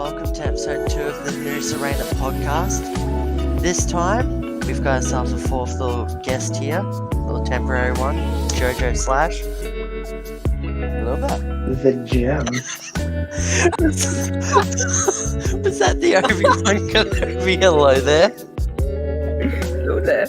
welcome to episode 2 of the new Serena Pogcast. This time, we've got ourselves a fourth little guest here, a little temporary one, Jojo Slash. Hello there. The gem. Was that the Obi-Wan Kenobi hello there? Hello there.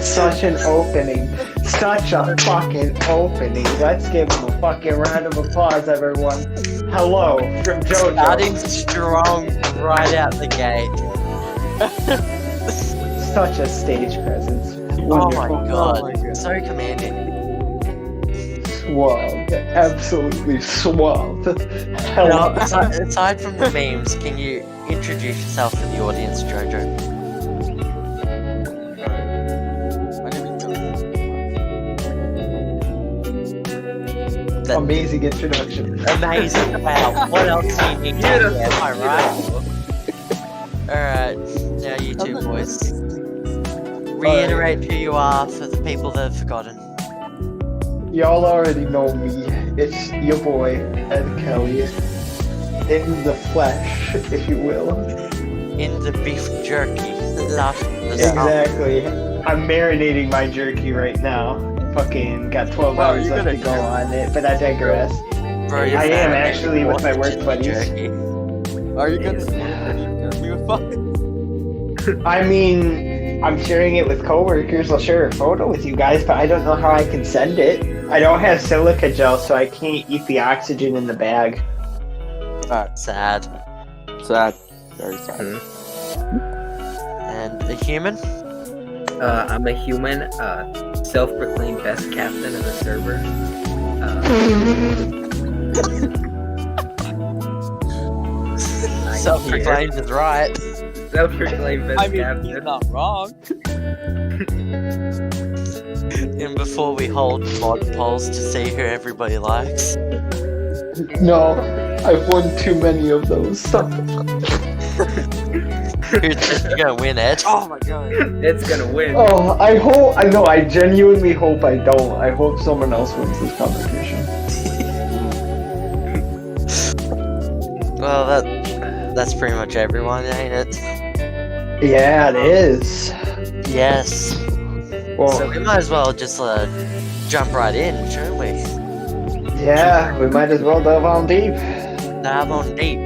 Such an opening. Such a fucking opening. Let's give him a fucking round of applause, everyone. Hello from Jojo. Starting strong right out the gate. Such a stage presence. Oh my Wonderful. god, so commanding. Suave. Absolutely suave. Hello. Now, aside from the memes, can you introduce yourself to the audience, Jojo? My name is Joe. Amazing introduction. Amazing. Wow. What else do you need to hear? Am I right? Alright, now you two boys. Reiterate who you are for the people that have forgotten. Y'all already know me. It's your boy, Ed Kelly. In the flesh, if you will. In the beef jerky. Exactly. I'm marinating my jerky right now. Fucking got 12 Wow, hours you're left to gonna go on it, but I digress. Bro, you're I am marinating actually with my work chicken buddies. jerky. Are you gonna jerky with fun? I mean, I'm sharing it with coworkers. I'll share a photo with you guys, but I don't know how I can send it. I don't have silica gel, so I can't eat the oxygen in the bag. Sad. Sad. Very sad. And a human? I'm a human, self-proclaimed best captain of the server. Self-proclaimed is right. Self-proclaimed best I mean, captain. he's not wrong. And before we hold mod polls to see who everybody likes. No, I've won too many of those. Who's gonna win, Ed? Oh my god. It's gonna win. Oh, I hope. I know. I genuinely hope I don't. I hope someone else wins this competition. Well, that's pretty much everyone, ain't it? Yeah, it is. Yes. Well, So we might as well just jump right in, shouldn't we? yeah, we might as well delve on deep. Dive on deep.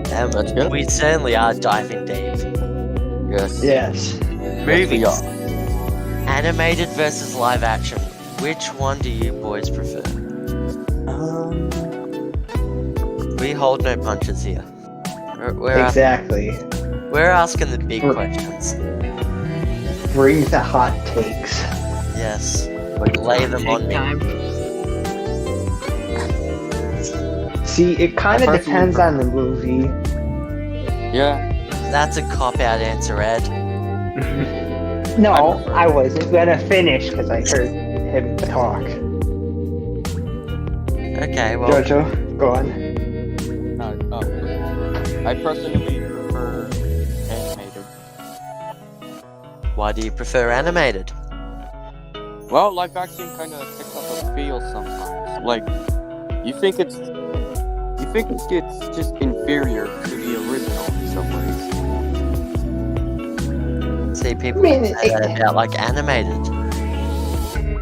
That's good. We certainly are diving deep. Yes. Yes. Movies. Yes, Animated versus live action. Which one do you boys prefer? We hold no punches here. Exactly. We're asking the big questions. Bring the hot takes. Yes. Lay them on me. Time. See, it kind of depends on the movie. Yeah. That's a cop-out answer, Ed. No, I wasn't gonna finish because I heard him talk. Okay, well, Jojo, go on. I personally prefer animated. why do you prefer animated? Well, live action kind of picks up a feel sometimes. Like, you think it's just inferior to the original in some ways. See, people I mean, say that about like animated.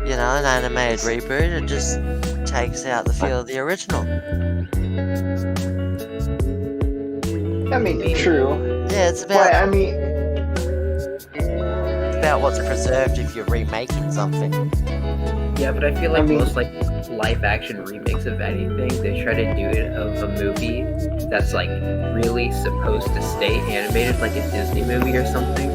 You know, an animated reboot, it just takes out the feel of the original. I mean, true. Yeah, it's But about, I mean, what's preserved if you're remaking something. Yeah, but I feel like I mean- most like live-action remakes of anything, they try to do it of a movie that's like really supposed to stay animated, like a Disney movie or something.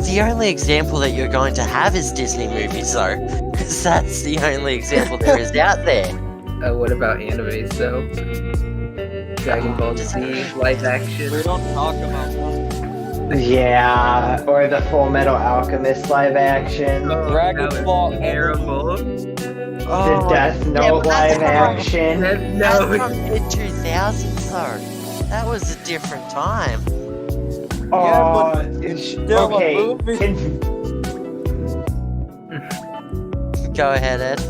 The only example that you're going to have is Disney movies, though, because that's the only example there is out there. What about animes though? Dragon Ball Z live We action. don't talk about that. yeah, or the Full Metal Alchemist live action, Dragon that was Ball terrible. the Death yeah, Note but that's live from- action. That's No, from mid-2000s, though. That was a different time. Oh, Still a okay. movie. Go ahead, Ed.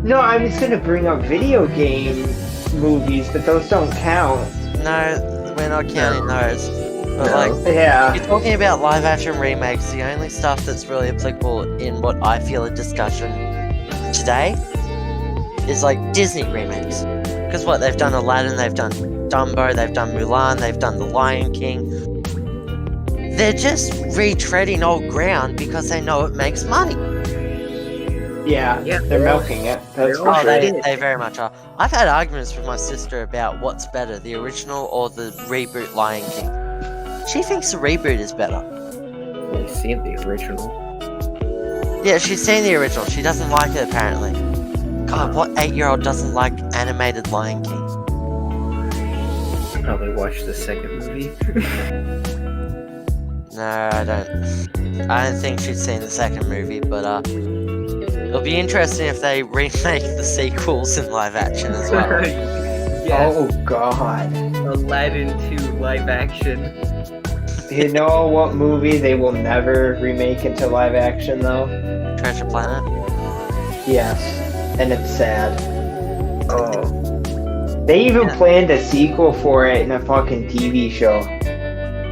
No, I was gonna bring up video game movies, but those don't count. No, we're not counting those. But No. like, Yeah. you're talking about live action remakes, the only stuff that's really applicable in what I feel a discussion today is like Disney remakes. Because what, they've done Aladdin, they've done Dumbo, they've done Mulan, they've done The Lion King. They're just retreading old ground because they know it makes money. Yeah. Yeah, They're milking it. That's they're for all Oh, sure. they very much are. I've had arguments with my sister about what's better, the original or the reboot Lion King. She thinks the reboot is better. I've only seen the original. Yeah, she's seen the original. She doesn't like it, apparently. God, what 8-year-old doesn't like animated Lion King? Probably watched the second movie. No, I don't. I don't think she's seen the second movie, but it'll be interesting if they remake the sequels in live action as well. Yes, Oh God. Aladdin 2 live action. You know what movie they will never remake into live action though? Treasure Planet. Yes. And it's sad. Oh, They even Yeah. planned a sequel for it in a fucking TV show.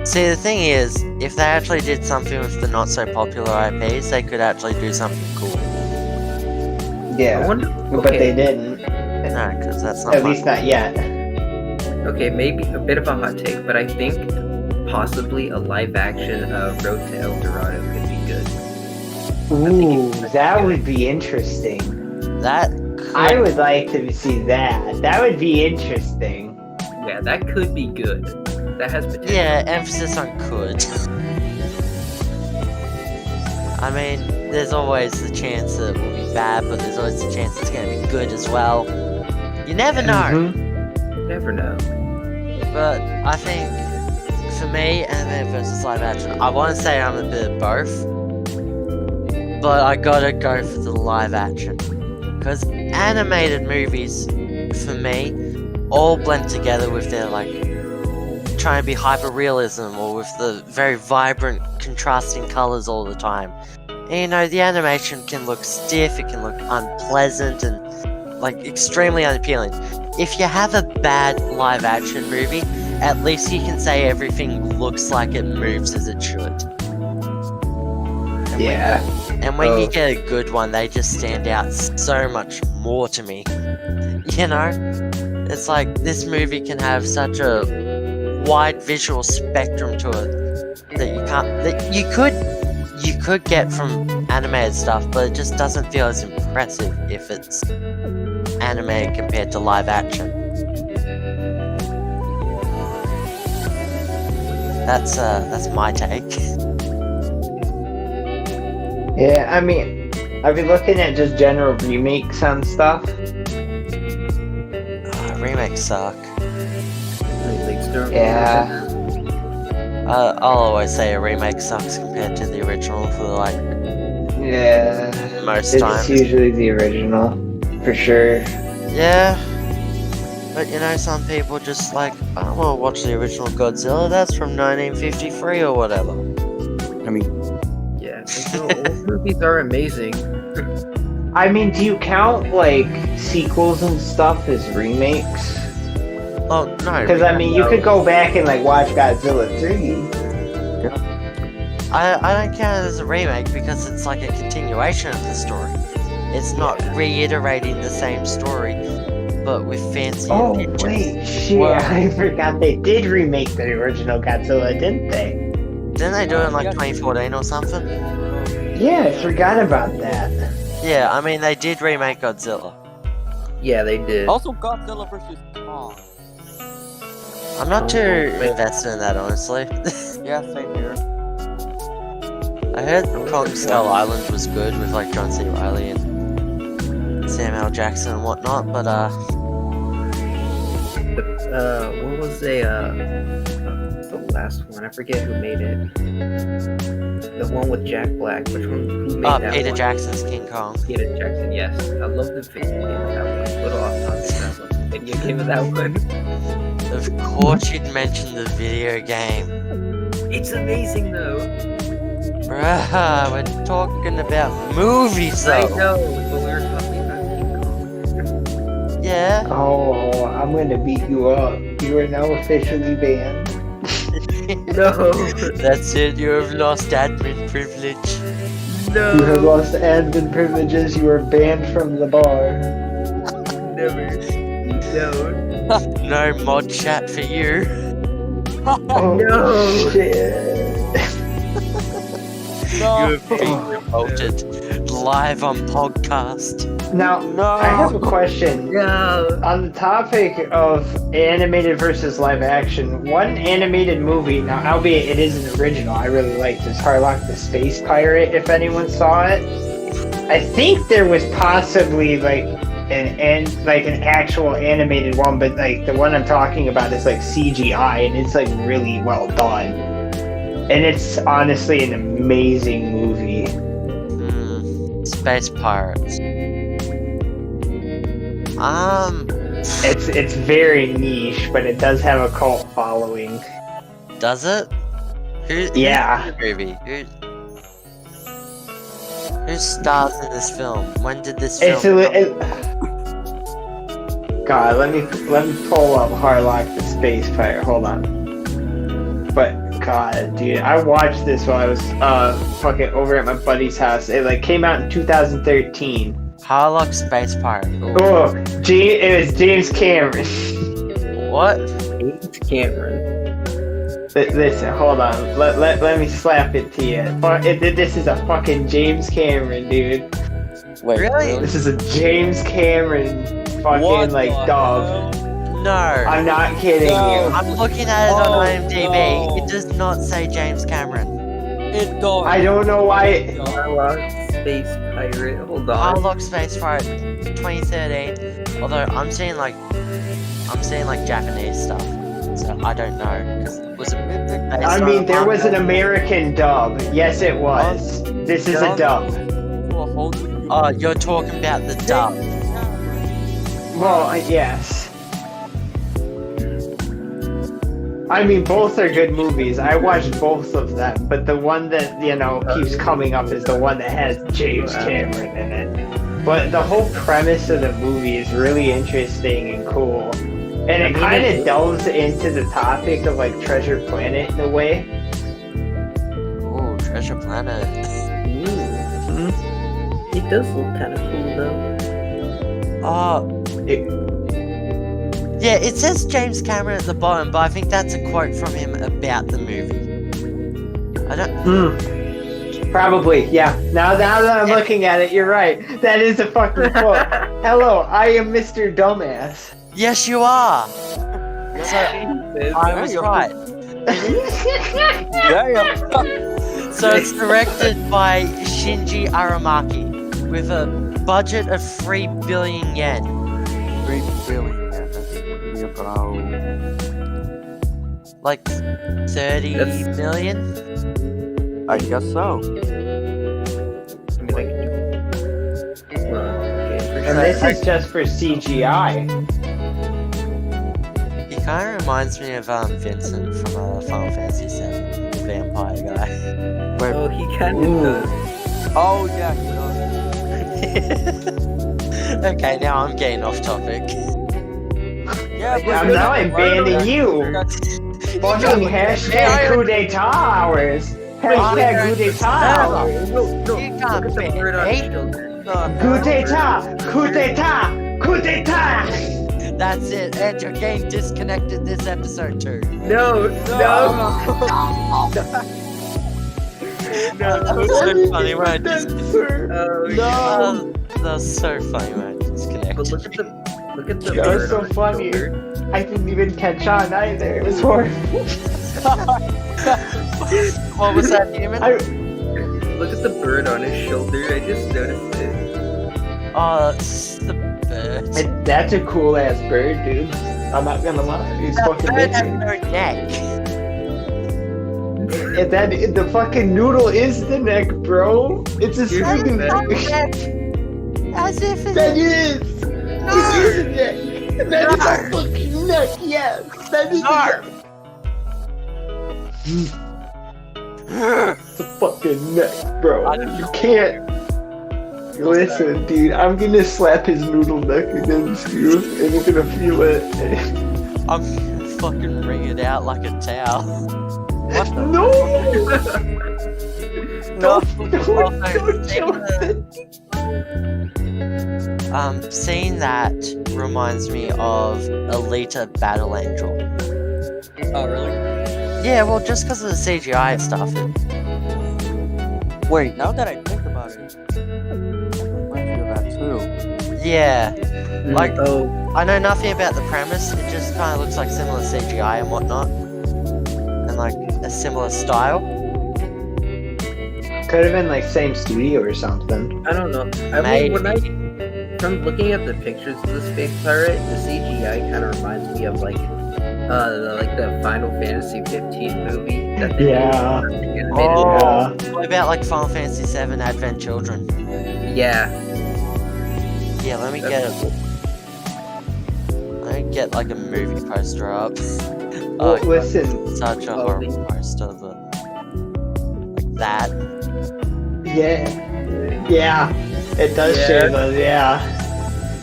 See, the thing is, if they actually did something with the not so popular IPs, they could actually do something cool. I Yeah. wonder. But they didn't. No, because that's not At fun. least not yet. Okay, maybe a bit of a hot take, but I think possibly a live action of Road to El Dorado could be good. Ooh, that would be interesting. That I could, would like to see that. That would be interesting. Yeah, that could be good. That has potential. yeah, emphasis on could. I mean, there's always the chance that it will be bad, but there's always the chance it's going to be good as well. You never know. Mhm. Never know. But I think, for me, anime versus live action, I want to say I'm a bit of both. But I gotta go for the live action. Because animated movies, for me, all blend together with their, like, trying to be hyper-realism or with the very vibrant, contrasting colors all the time. And, you know, the animation can look stiff, it can look unpleasant, and, like, extremely unappealing. If you have a bad live-action movie, at least you can say everything looks like it moves as it should. Yeah. And when you Oh. get a good one, they just stand out so much more to me. You know? It's like, this movie can have such a wide visual spectrum to it that you could get from animated stuff, but it just doesn't feel as impressive if it's animated compared to live action. That's my take. Yeah, I mean, I've been looking at just general remakes on stuff. Remakes suck. Remakes don't. Yeah. I'll always say a remake sucks compared to the original for like Yeah. most It's times. usually the original, for sure. Yeah, but you know, some people just like, I don't want to watch the original Godzilla, that's from 1953 or whatever. I mean, Yeah, old movies are amazing. I mean, do you count, like, sequels and stuff as remakes? Oh, no. Because, I mean, you could go back and, like, watch Godzilla 3. I don't count it as a remake because it's like a continuation of the story. It's not reiterating the same story, but with fancy Oh, pictures. wait, shit, Well- I forgot they did remake the original Godzilla, didn't they? Didn't they do it in like Yeah. 2014 or something? Yeah, I forgot about that. Yeah, I mean, they did remake Godzilla. Yeah, they did. also Godzilla vs. Kong. I'm not too invested in that, honestly. Yeah, same here. I heard Kong Skull Island was good with like John C. Reilly and Sam L. Jackson and whatnot, but What was the last one? I forget who made it. The one with Jack Black. Which one? Who made that Peter one? Jackson's King Kong. Peter Jackson. Yes, I love the video game of that one. A little off topic, but I love the video game of that one. Of course you'd mention the video game. It's amazing though. Bruh, we're talking about movies I though. know, but we were talking about King Kong. Yeah. Oh, I'm gonna beat you up. You are now officially banned. No. That's it, you have lost admin privilege. You have No. lost admin privileges. You are banned from the bar. Never. No. No mod chat for you. Oh, No. shit. You No. have been revolted live on podcast. Now, No. I have a question. No. On the topic of animated versus live action, one animated movie, now albeit it is an original, I really liked is Harlock the Space Pirate, if anyone saw it. I think there was possibly like an actual animated one, but like the one I'm talking about is like CGI and it's like really well done. And it's honestly an amazing movie. Space Pirates. It's very niche, but it does have a cult following. Does it? Yeah. Who's in the movie? Who stars in this film? When did this film God, let me pull up Harlock the Space Pirate. Hold on. But God, dude, I watched this while I was fucking over at my buddy's house. It like came out in 2013. Harlock Space Pirate. Ooh. Oh, it was James Cameron. What? James Cameron. Listen, hold on. Let me slap it to you. This is a fucking James Cameron, dude. Wait, Really? This is a James Cameron fucking What like the dog. hell? No. I'm not kidding No. you. I'm looking at it on Oh, IMDb. no. It does not say James Cameron. It does. I don't know why. Harlock Space Pirate. Hold on. Harlock Space Pirate 2013. Although I'm seeing like Japanese stuff, so I don't know. Cause was it based I on mean, a there was an manga? American dub. Yes, it was. This is a dub. To a whole new Oh, you're talking about the dub. Well, yes. I mean, both are good movies. I watched both of them, but the one that, keeps coming up is the one that has James Cameron in it. But the whole premise of the movie is really interesting and cool. And it kind of delves into the topic of, like, Treasure Planet in a way. Ooh, Treasure Planet. It does look kind of cool though. Oh, yeah, it says James Cameron at the bottom, but I think that's a quote from him about the movie. I don't. Probably, yeah. Now that I'm looking at it, you're right. That is a fucking quote. Hello, I am Mr. Dumbass. Yes, you are. So I was right. Damn. So it's directed by Shinji Aramaki with a budget of 3 billion yen. 3 billion. That's really about. Like 30 That's- million? I guess so. And this is just for CGI. He kind of reminds me of Vincent from Final Fantasy VII, the vampire guy. Wait. Oh, he kind of does. Oh yeah, he does. Okay, now I'm getting off topic. Yeah, Yeah, now I'm banning you. Fucking hashtag coup d'etat hours. Hashtag coup d'etat hours. No, You look can't at the ban bird on me. his shoulder. Coup d'etat! Coup d'etat! Coup d'etat! That's it, and you're getting disconnected this episode too. No, no, That was so funny when I just... Oh, That was so funny when I disconnected. but look at the That bird was so on his funny. shoulder. I didn't even catch on either. It was horrible. What was that, human? Look at the bird on his shoulder. I just noticed it. Oh, that's the bird. That's a cool ass bird, dude. I'm not gonna lie. He's That fucking bird has bitchy. no neck. And the fucking noodle is the neck, bro. It's a Here's fucking the neck. As if it's... That is. It is a neck. That is a fucking neck. Yes. That is a fucking neck, bro. You can't. Listen, dude. I'm gonna slap his noodle neck against you, and you're gonna feel it. I'm gonna fucking wring it out like a towel. What the? No! No. Don't Jonathan! Seeing that reminds me of Alita Battle Angel. Oh, really? Yeah, well, just because of the CGI and stuff. Wait, now that I think about it, that reminds me of that too. Yeah, like, oh, I know nothing about the premise, it just kind of looks like similar CGI and whatnot. And like, a similar style. Could have been like same studio or something. I don't know. I mean, from looking at the pictures of the space pirate, the CGI kind of reminds me of like the Final Fantasy 15 movie. That they Yeah. animated. Oh, what about like Final Fantasy VII Advent Children? Yeah. Yeah, let me That's get like a movie poster up. Well, God, listen. such a Oh, horrible poster, but like that. Yeah. Yeah. It does Yeah. share those, yeah.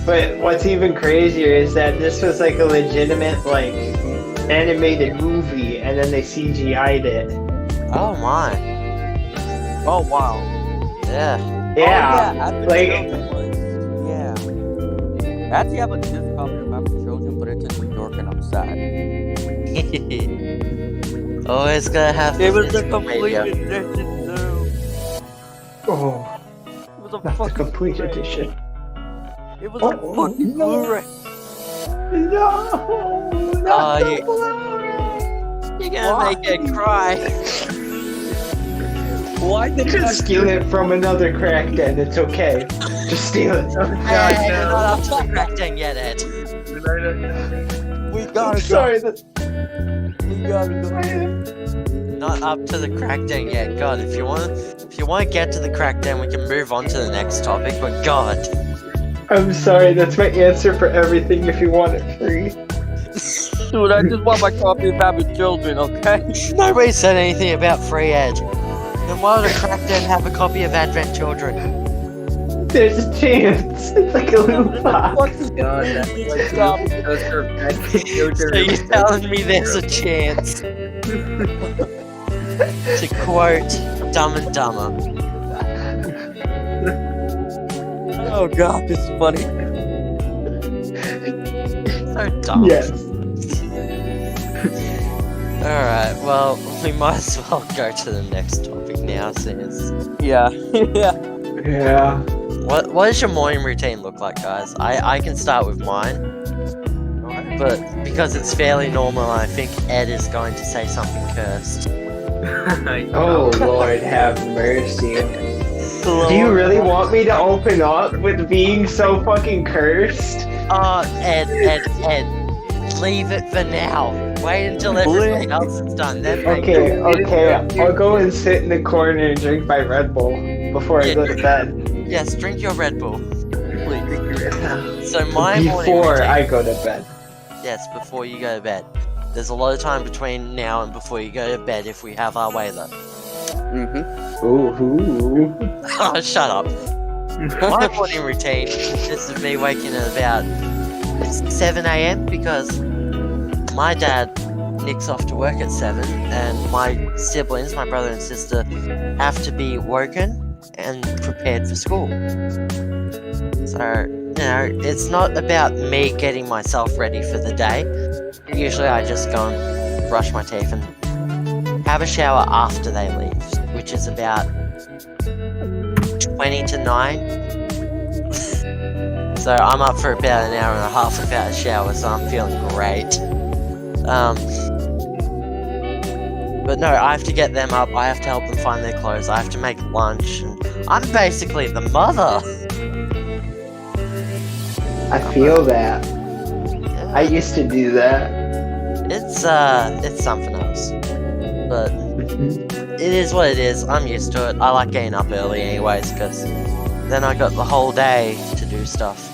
But what's even crazier is that this was like a legitimate like animated movie and then they CGI'd it. Oh my, Oh wow. yeah. Yeah. Advent like- Children was. Yeah. I actually have a disc copy of Advent Children, but it's in New York, and I'm sad. Always gonna have It the was the physical complete media. edition too. Oh, It was a not the fucking complete Blu-ray. edition. It was Oh, a fucking no. Blu-ray. No! Not Oh, the you- Blu-ray! You're gonna make it cry. Why did it Just steal it from another crack den, it's okay. Just steal it. Oh Hey, God, we're not no. up to the crack den yet, Ed. We I'm gotta sorry, go. We gotta go. Not up to the crack den yet. God, if you want to get to the crack den, we can move on to the next topic. But God, I'm sorry, that's my answer for everything if you want it free. Dude, I just want my copy of Advent Children, okay? nobody said anything about free Ed. Then why would a crack den have a copy of Advent Children? There's a chance. It's like a little box. God, that's like Stop. those are bad So children. you're telling me there's a chance? To quote Dumb and Dumber. Oh god, this is funny. So dumb. Yes. Alright, well, we might as well go to the next topic now, since... Yeah. Yeah. Yeah. What does your morning routine look like, guys? I can start with mine, but because it's fairly normal, I think Ed is going to say something cursed. Oh Lord, have mercy. Do you really want me to open up with being so fucking cursed? Oh, Ed, leave it for now. Wait until everything else is done, then make it. Okay, I'll go and sit in the corner and drink my Red Bull before I go to bed. Yes, drink your Red Bull, please. So my morning Before routine... I go to bed. Yes, before you go to bed. There's a lot of time between now and before you go to bed if we have our way, though. Mm-hmm. Ooh. Oh, shut up. My morning routine consists of me waking at about 7 a.m. because my dad nicks off to work at 7 and my siblings, my brother and sister, have to be woken and prepared for school. So, it's not about me getting myself ready for the day. Usually I just go and brush my teeth and have a shower after they leave, which is about 20 to 9. So I'm up for about an hour and a half without a shower, so I'm feeling great. But no, I have to get them up, I have to help them find their clothes, I have to make lunch, and I'm basically the mother. I feel that. Yeah. I used to do that. It's something else. But it is what it is. I'm used to it. I like getting up early anyways, because then I got the whole day to do stuff.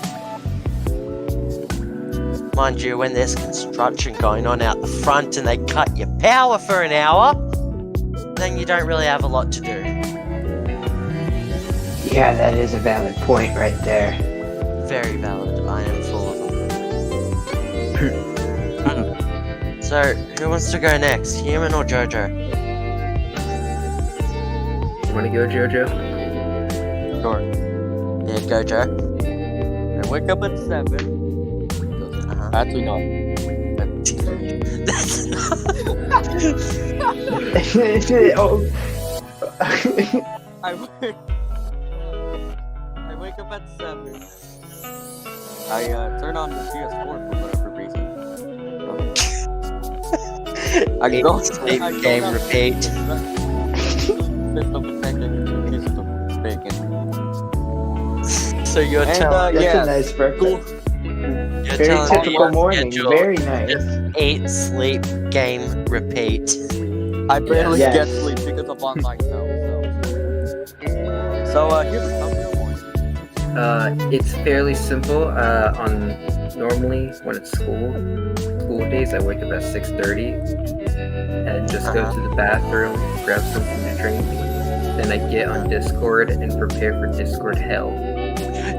Mind you, when there's construction going on out the front and they cut your power for an hour, then you don't really have a lot to do. Yeah, that is a valid point right there. Very valid. I am full of them. So, who wants to go next? Human or Jojo? Want to go, JoJo? Sure. Yeah, go, Joe. I wake up at 7. Actually, no. That's not... Oh. I wake up at 7. I turn on the PS4 for whatever reason. I go Sleep, game, repeat. So you're And, telling That's yeah, a nice breakfast. you're Very telling me typical your morning. schedule Very is nice. just eat, sleep, game, repeat. I barely Yes. get sleep because of online stuff. So here's a couple morning. It's fairly simple. Normally when it's school days, I wake up at 6:30 and just go to the bathroom, grab something to drink. Then I get on Discord and prepare for Discord hell.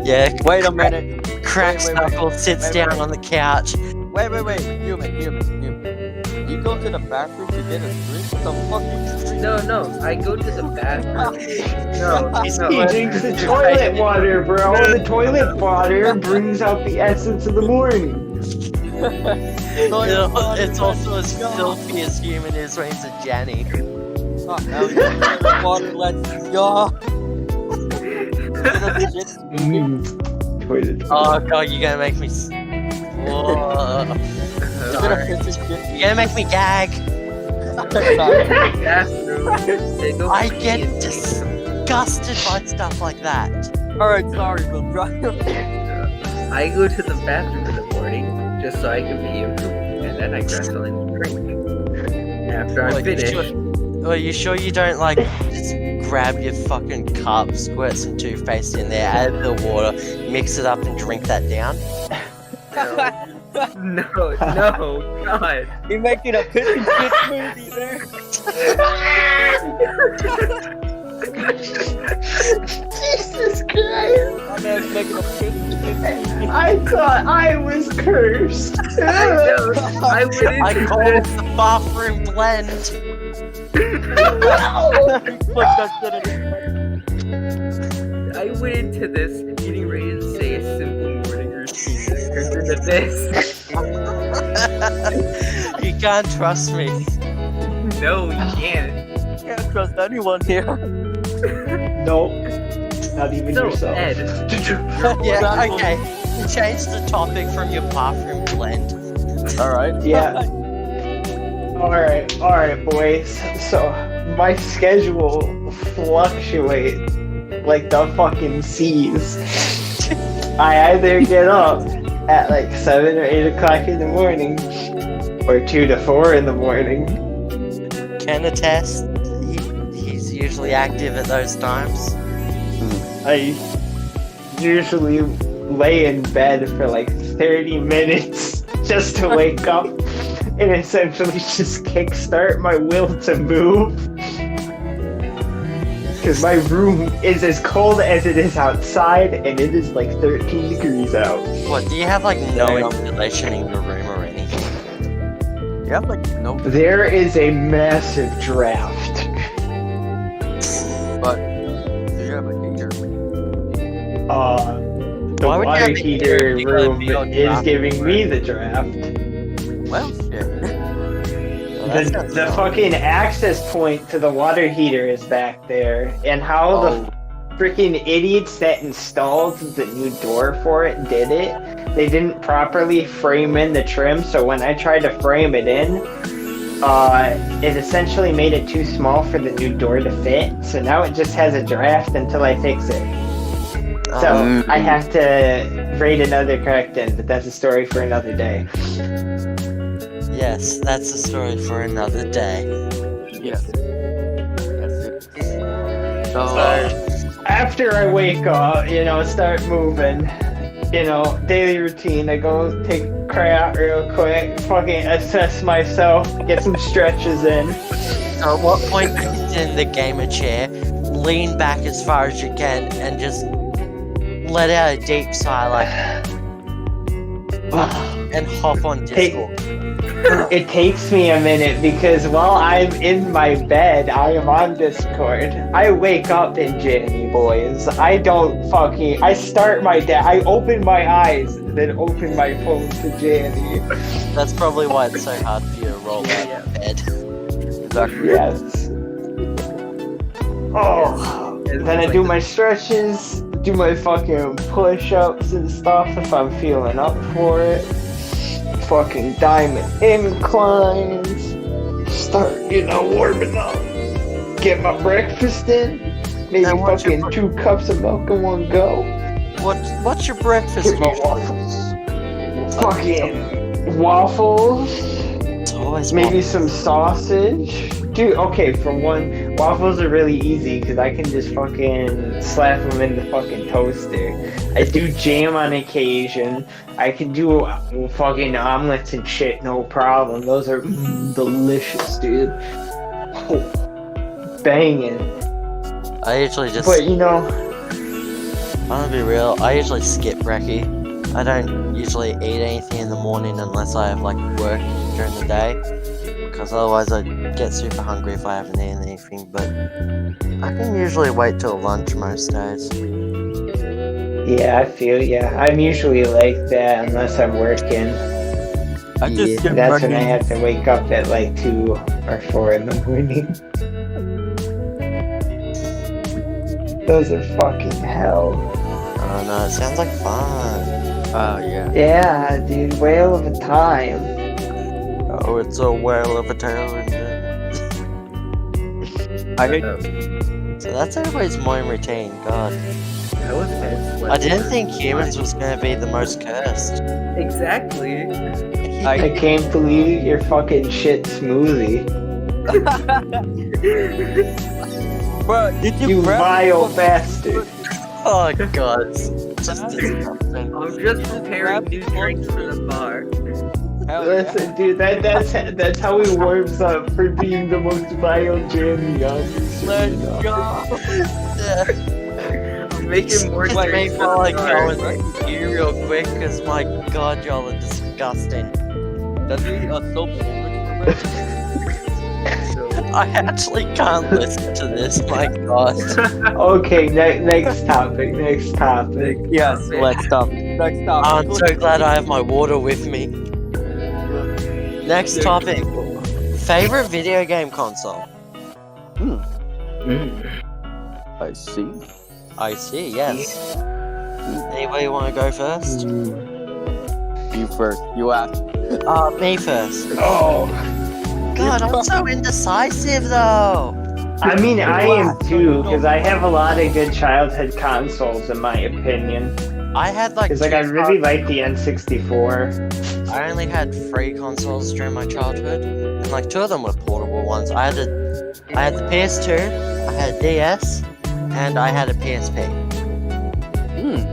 Yeah, Wait a minute. Cracks wait. knuckle, sits Wait, down wait. on the couch. Wait. Human. You go to the bathroom to get a drink? What the fuck you drink? No, I go to the bathroom. No. He drinks the toilet water, bro. The toilet water brings out the essence of the morning. It's also as filthy as human is when he's a Janny. Oh, hell yeah. Toilet water, let's go. Toilet. Oh god, you're gonna make me. Whoa. You're gonna make me gag. Bathroom. They go I pee get and- disgusted by stuff like that. Alright, sorry, Will. I go to the bathroom in the morning just so I can be improved, and then I grab something to drink. After I'm finished, Are you sure you don't like just grab your fucking cup, squirt some toothpaste in there, add the water, mix it up and drink that down? no, God. You're making a piss and shit smoothie there. Jesus Christ! My man's making a piss and shit smoothie. I thought I was cursed. I know. I went I into call it the bathroom blend. Put that shit in. I went into this getting ready to say a simple morning routine that turns into this. You can't trust me. No, you can't. Can't trust anyone here. Nope. Not even So, yourself. Ed, Yeah, okay. Change the topic from your bathroom blend. Alright. Yeah. Alright, boys. So, my schedule fluctuates like the fucking seas. I either get up at like 7 or 8 o'clock in the morning, or 2 to 4 in the morning. Can attest, he's usually active at those times. I usually lay in bed for like 30 minutes just to wake up and essentially just kickstart my will to move. Because my room is as cold as it is outside, and it is like 13 degrees out. What, do you have like no Damn. insulation in your room or anything? You have like no. There is a massive draft. But do you have a heater? The Why would you have water a heater heater if you gotta room be on is draft? giving me the draft. Well, shit. The fucking access point to the water heater is back there, and how the freaking idiots that installed the new door for it did it, they didn't properly frame in the trim, so when I tried to frame it in, it essentially made it too small for the new door to fit, so now it just has a draft until I fix it. So I have to raid another correctin, but that's a story for another day. Yes, that's a story for another day. Yes. So, After I wake up, start moving, daily routine, I go take a crap real quick, fucking assess myself, get some stretches in. So at what point you sit in the gamer chair, lean back as far as you can, and just let out a deep sigh like, and hop on Discord. It takes me a minute because while I'm in my bed, I am on Discord. I wake up in Janny, boys. I don't fucking. I start my day. I open my eyes, then open my phone to Janny. That's probably why it's so hard for you to roll out of bed. Exactly. Yes. Oh. Then I do my stretches, do my fucking push-ups and stuff if I'm feeling up for it. Fucking diamond inclines. Start, warming up. Get my breakfast in. Maybe And what's your fucking 2 cups of milk in one go. What's your breakfast? Get my usually? waffles. Fucking waffles. It's always Maybe some sausage. Dude, okay, for one, waffles are really easy because I can just fucking slap them in the fucking toaster. I do jam on occasion. I can do fucking omelets and shit, no problem. Those are delicious, dude. Oh, banging. I usually just. But I'm gonna be real. I usually skip brekkie. I don't usually eat anything in the morning unless I have like work during the day. Because otherwise I get super hungry if I haven't eaten anything, but I can usually wait till lunch most days. yeah, I feel ya. I'm usually like that unless I'm working. I just skip That's when I brekkie. have to wake up at like 2 or 4 in the morning. Those are fucking hell. Oh no, it sounds like fun. Oh yeah. Yeah, dude, whale of a time. Oh, it's a whale of a tale. I hate. So that's everybody's morning routine, god. I was bad. I didn't think humans was gonna be the most cursed. Exactly. I can't believe your fucking shit smoothie. Bro, did you, You grab vile the- bastard. Oh god, it's just disgusting. I'm just preparing new drinks for the bar. Hell yeah. Listen, dude, that's how he warms up for being the most vile jammy on this. Let's go. Yeah. I'm making more Just Wait, make drinks me for like the go bar. and you real quick, cause my god, y'all are disgusting. Does he a soap sandwich for I actually can't listen to this, my god. Okay, next topic. Yes, let's stop. Next topic. I'm so glad I have my water with me. Next topic. Favorite video game console? Mm. I see. I see, yes. Anybody want to go first? You first. You ask. Me first. Oh, God, I'm so indecisive though. I mean, I am too, because I have a lot of good childhood consoles, in my opinion. I had like Because I really like the N64. I only had 3 consoles during my childhood, and like 2 of them were portable ones. I had the PS2, I had a DS, and I had a PSP.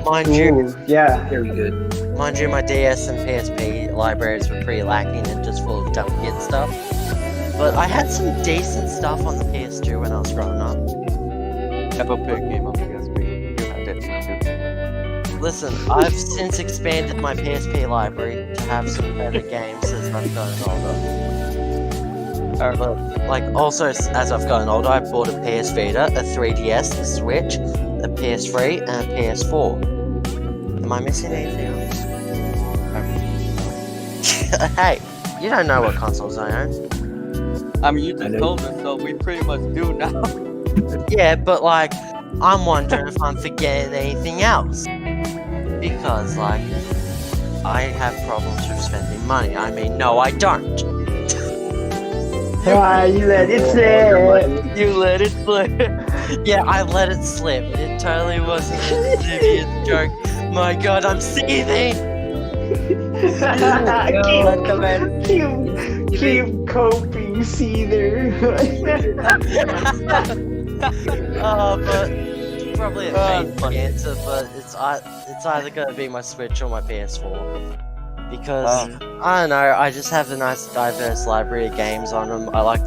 Mind you, Ooh, yeah. Very good. my DS and PSP libraries were pretty lacking and just full of dumb kid stuff. But I had some decent stuff on the PS2 when I was growing up. Peppa Pig game on PSP. You had that too. Listen, I've since expanded my PSP library to have some better games as I've gotten older. But, like, also as I've gotten older, I bought a PS Vita, a 3DS, a Switch, a PS3, and a PS4. Am I missing anything else? Hey, you don't know what consoles I own. I mean, you I just know. told us, so we pretty much do now. Yeah, but like, I'm wondering if I'm forgetting anything else. Because, like, I have problems with spending money. I mean, no, I don't. Ah, you let it slip. You let it slip. Yeah, I let it slip. It totally wasn't an oblivious joke. My god, I'm seething! keep coping, Seether. But probably a fake answer, but it's either gonna be my Switch or my PS4. Because, I don't know, I just have a nice diverse library of games on them. I like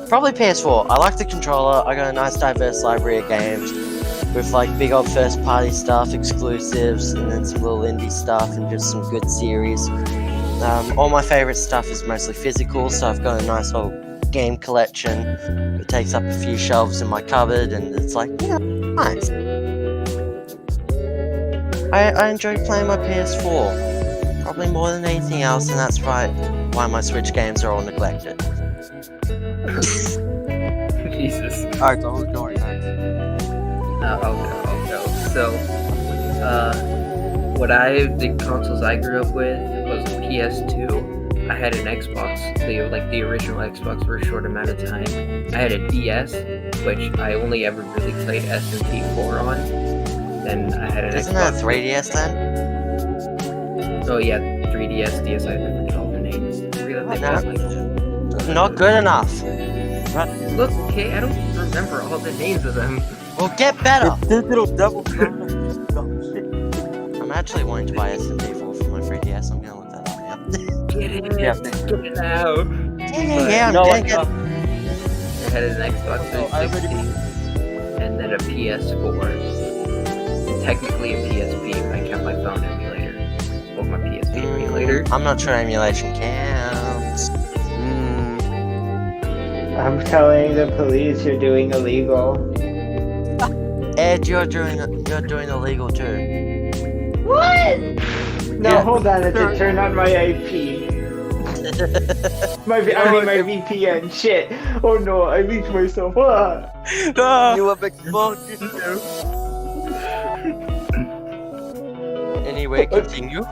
probably PS4. I like the controller. I got a nice diverse library of games with like big old first party stuff, exclusives, and then some little indie stuff and just some good series. All my favorite stuff is mostly physical, so I've got a nice little game collection. It takes up a few shelves in my cupboard, and it's like, yeah, nice. I enjoy playing my PS4, probably more than anything else, and that's why my Switch games are all neglected. Jesus. Alright, so who's going next? I'll go. So, the consoles I grew up with was a PS2. I had an Xbox, the original Xbox for a short amount of time. I had a DS, which I only ever really played SMP4 on. Then I had an Isn't Xbox. that a 3DS then? Oh yeah, 3DS, DS, I forget all the names. Not good enough. Look, okay, I don't remember all the names of them. Well, get better. Digital Devil. I'm actually wanting to buy SMP4 for my 3DS. I'm gonna look that up now. Get it, Yeah. get it now. Yeah, I'm No, getting like, it. I had an Xbox 360 and then a PS4. And technically a PSP if I count my phone emulator. Well, my PSP emulator. I'm not sure emulation counts. I'm telling the police you're doing illegal. Ed, you're doing illegal too. What? No, Yeah. hold on. I have to turn on my IP. My VPN. Shit. Oh no, I leaked myself. Ah. You have exploded. Anyway, continue.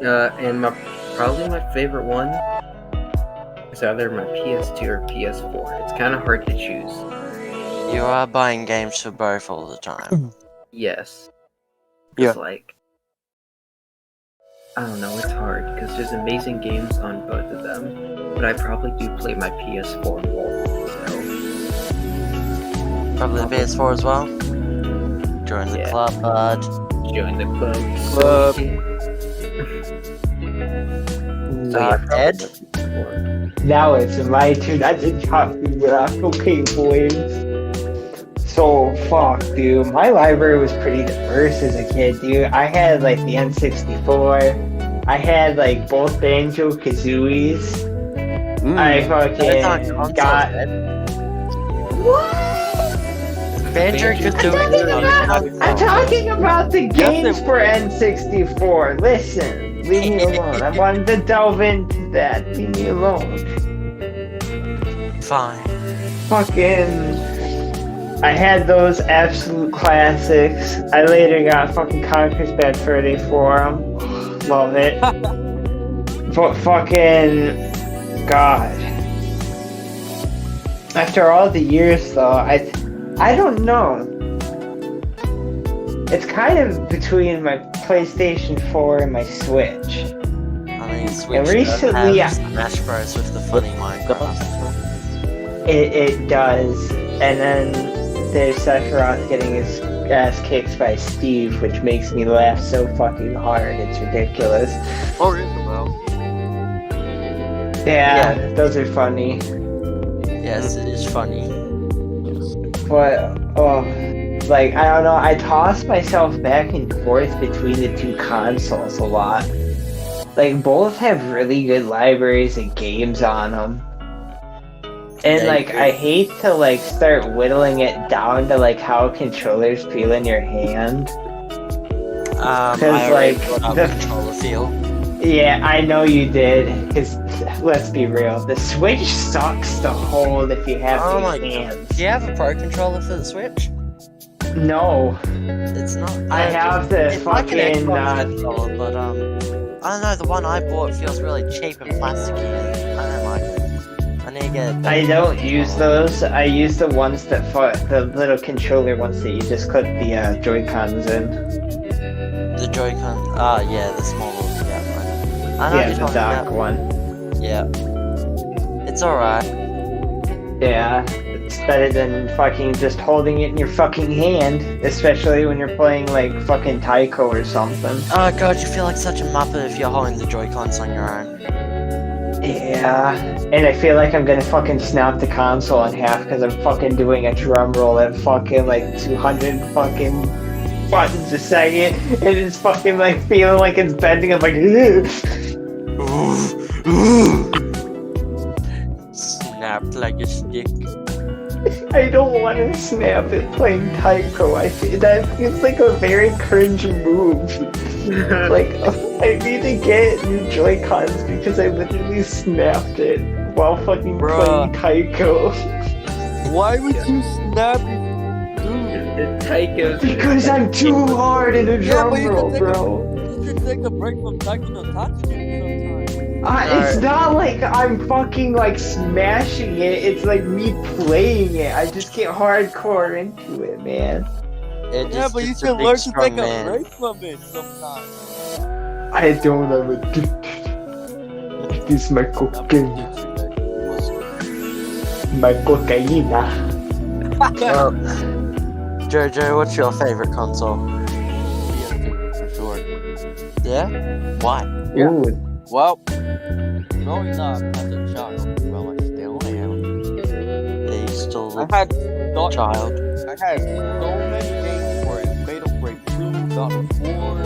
And probably my favorite one is either my PS2 or PS4. It's kind of hard to choose. You are buying games for both all the time. Yes. Yeah. It's like, I don't know, it's hard because there's amazing games on both of them. But I probably do play my PS4 more. So, Probably the PS4 as well. Join the Yeah. club, bud. join the club. Club. So yeah, probably Ed? my PS4. Now it's my turn. I did coffee without okay, boys. So, fuck, dude. My library was pretty diverse as a kid, dude. I had, like, the N64. I had, like, both Banjo-Kazooies. I That's on fucking consoles, got... Ed. What? Banjo-Kazooie. I'm talking about the games it for N64. Listen, leave me alone. I wanted to delve into that. Leave me alone. Fine. Fucking... I had those absolute classics. I later got fucking Conker's Bad Fur Day for them. Love it. But fucking... God. After all the years though, I don't know. It's kind of between my PlayStation 4 and my Switch. I mean, Switch And recently, does have Smash Bros with the funny Minecraft. It does. And then there's Sephiroth getting his ass kicked by Steve, which makes me laugh so fucking hard. It's ridiculous. Or Isabel. Yeah, those are funny. Yes, it is funny. But, oh, like, I don't know, I toss myself back and forth between the two consoles a lot. Like, both have really good libraries and games on them. And, They like, do. I hate to, like, start whittling it down to, like, how controllers feel in your hand. I 'Cause, already like, put up the- controller feel. Yeah, I know you did, because, let's be real, the Switch sucks to hold if you have Oh my big god. hands. Do you have a pro controller for the Switch? No. It's not. I have the it's like an fucking, Xbox controller, but I don't know. The one I bought feels really cheap and plasticky. And I don't like it. I need to get. A I don't use those. I use the ones that the little controller ones that you just clip the Joy-Cons in. The Joy-Con. Yeah, the small one. Yeah, I know what Yeah, you're the talking dock about. one. Yeah. It's alright. Yeah, it's better than fucking just holding it in your fucking hand, especially when you're playing like fucking Taiko or something. Oh god, you feel like such a muppet if you're holding the Joy-Cons on your own. Yeah, and I feel like I'm gonna fucking snap the console in half because I'm fucking doing a drum roll at fucking like 200 fucking buttons a second, and it's fucking like feeling like it's bending. I'm like, ugh. Snapped like a stick. I don't want to snap it playing Taiko. I feel that feels like a very cringe move. Like, I need to get new Joy-Cons because I literally snapped it while fucking Bruh. playing Taiko. Why would you snap it? The Taiko's Because I'm too hard in a Yeah, drum but you roll, can bro. You should take a break from Taiko no Tatsujin sometimes. It's not like I'm fucking like smashing it. It's like me playing it. I just get hardcore into it, man. It Yeah, just but you gets a should big, learn to strong take a man. break from it sometimes. I don't have a. This is my cocaine. My cocaine. Well, Jojo, what's your favorite console? PS2 for sure. Yeah? Why? Yeah. Ooh, Well, growing up as a child, well, I still am. Yeah, you still I a had child. I had so many games for it. Fatal Break 2, God of War.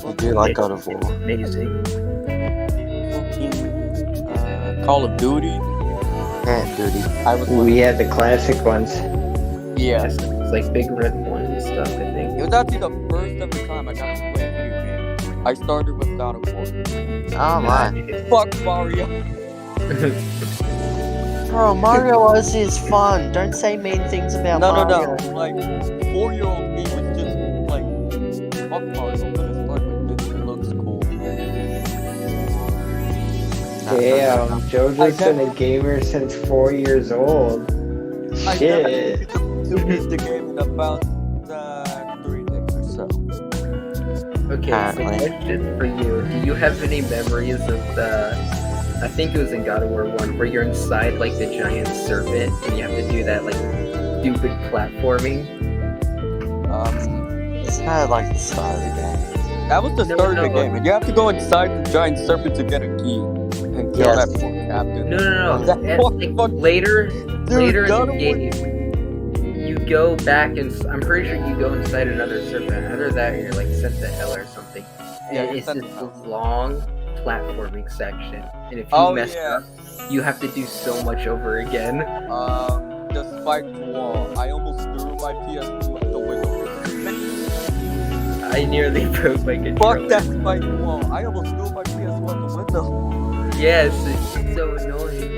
I do like God of War. amazing. Call of Duty. Ant Duty. I was we had the classic ones. yeah. It's like Big Red 1 and stuff, I think. It was actually the first ever time I got to play a video game. I started with God of War. Oh my. Fuck Mario. Bro, Mario Odyssey is fun. Don't say mean things about No. Mario. Like 4-year-old me was just like, fuck Mario. I'm gonna start with this. It looks cool. Damn, JoJo's been a gamer since 4 years old. I Shit. to beat the game in about 3 days or so. Okay, so Apparently. question for you. Do you have any memories of the... I think it was in God of War 1, where you're inside, like, the giant serpent, and you have to do that, like, stupid platforming? Isn't that like the start of the game? That was the No, start of no. the game, and you have to go inside the giant serpent to get a key and kill Yes. that poor captain. No. That And, fucking like, later Dude, God in of the War- game, you go back and... I'm pretty sure you go inside another serpent. Either that or you're, like, sent to hell or something. Yeah, And you're it's sent this to hell. long platforming section. And if you Oh, mess yeah. up, you have to do so much over again. The spiked wall. I almost threw my PS2 out the window. I nearly broke my controller. Fuck that spiked wall. I almost threw my PS2 out the window. Yes, it's so annoying.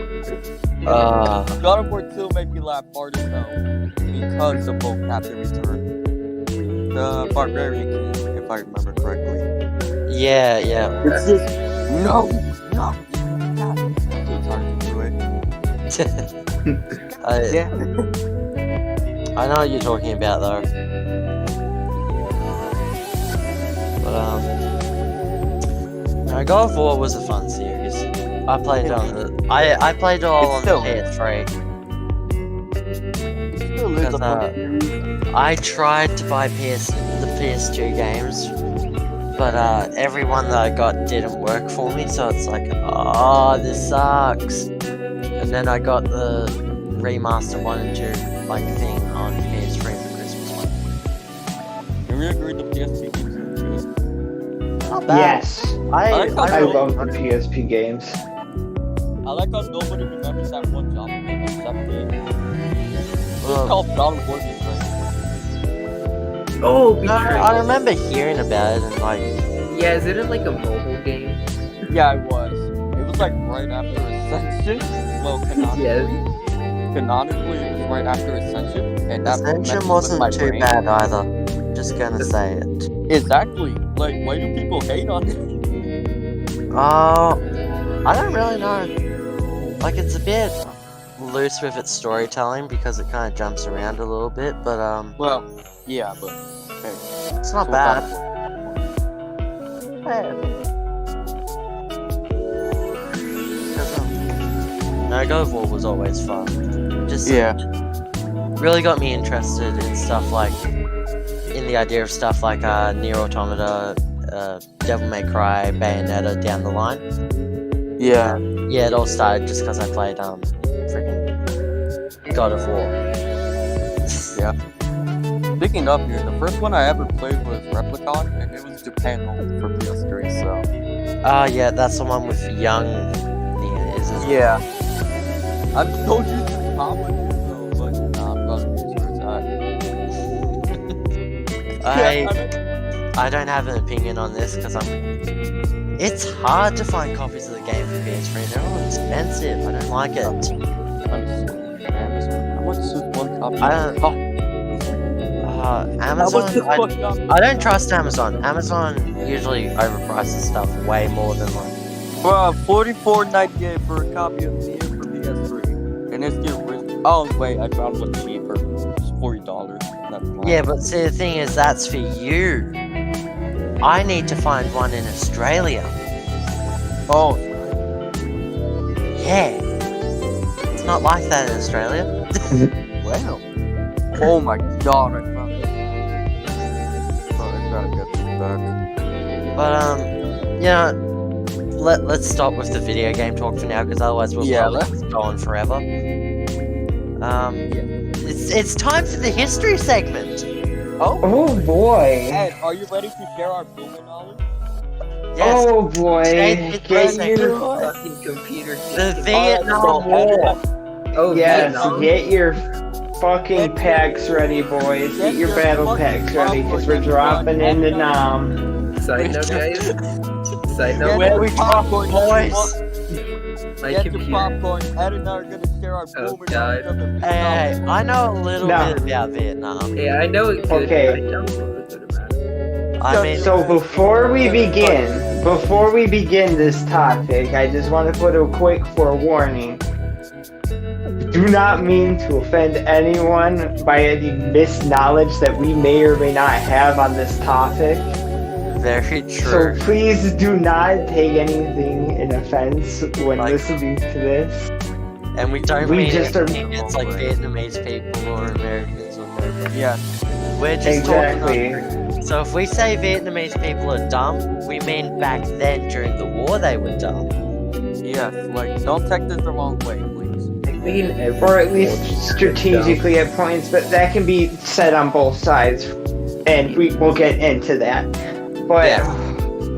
God of War 2 made me laugh hard as hell because of both Captain Return. The Barbarian King, if I remember correctly. Yeah. It's just no. God, it's hard to do it. Yeah. I know what you're talking about though. But no, God of War was a fun series. I played I played it all on the PS3 It still is a because fun I tried to buy the PS2 games, but every one that I got didn't work for me, so it's like, oh, this sucks. And then I got the remaster 1 and 2 like thing on PS3 for Christmas one. You really agree the PSP games are good. Not bad. Yes, I I really- love the PSP games. I like how nobody remembers that one job game except me. It's Well, called God of War Games, right? Oh, no, I remember hearing about it and like, Yeah, is it in like a mobile game? Yeah, it was. It was like right after Ascension. Well, canonically, it was right after Ascension, and that Ascension messes with wasn't my too brain. bad either. Just gonna say it. Exactly. Like, why do people hate on it? Oh, I don't really know. Like, it's a bit loose with its storytelling because it kind of jumps around a little bit, but Well, yeah, but hey, it's not so bad. No, God of War was always fun. Just really got me interested in stuff like, in the idea of stuff like Nier Automata, Devil May Cry, Bayonetta down the line. Yeah. Yeah, it all started just because I played freaking God of War. Speaking of here, the first one I ever played was Replicon, and it was Japan only for PS3, so Oh yeah, that's the one with young Nia, isn't it? Yeah. I'm so used to comedy though, but nah, I'm gonna use her side. I don't have an opinion on this because it's hard to find copies of the game for PS3. They're all expensive. I don't like it. How much is one copy? Amazon. I don't trust Amazon. Amazon usually overprices stuff way more than like. Well, $44.98 for a copy of Nier for PS3, and it's the original. Oh wait, I found one cheaper. It's $40. That's fine. Yeah, but see, the thing is, that's for you. I need to find one in Australia. Oh, Yeah. It's not like that in Australia. wow. Oh my god, I found it. Oh, I gotta get this back. But let's stop with the video game talk for now, because otherwise we'll probably go on forever. It's time for the history segment. Oh boy. Ed, are you ready to share our boomer knowledge? Yes. Oh boy. Today's Get history your Fucking computer. The Vietnam War. Oh, yes, Vietnam? get your fucking packs ready, boys. Get your battle packs ready, because we're dropping into Nam. Side note, guys. Side note. Where we from, popcorn, boys? My Get your computer. popcorn. Ed and I are gonna share our Oh, boomer God. knowledge of the Vietnam. Hey, I know a little No. bit about Vietnam. Yeah, I know it good. Okay. I know a little bit about it. I mean, So before we begin this topic, I just want to put a quick forewarning. Do not mean to offend anyone by any misknowledge that we may or may not have on this topic. very So true. please do not take anything in offense when Like- listening to this. And we don't we mean just are- anything against like Vietnamese people or Americans or whatever. Yeah. We're just Exactly. talking. So if we say Vietnamese people are dumb, we mean back then during the war they were dumb. Yes, like, don't take this the wrong way, please. I mean, Or at least strategically at points, but that can be said on both sides, and we'll get into that. But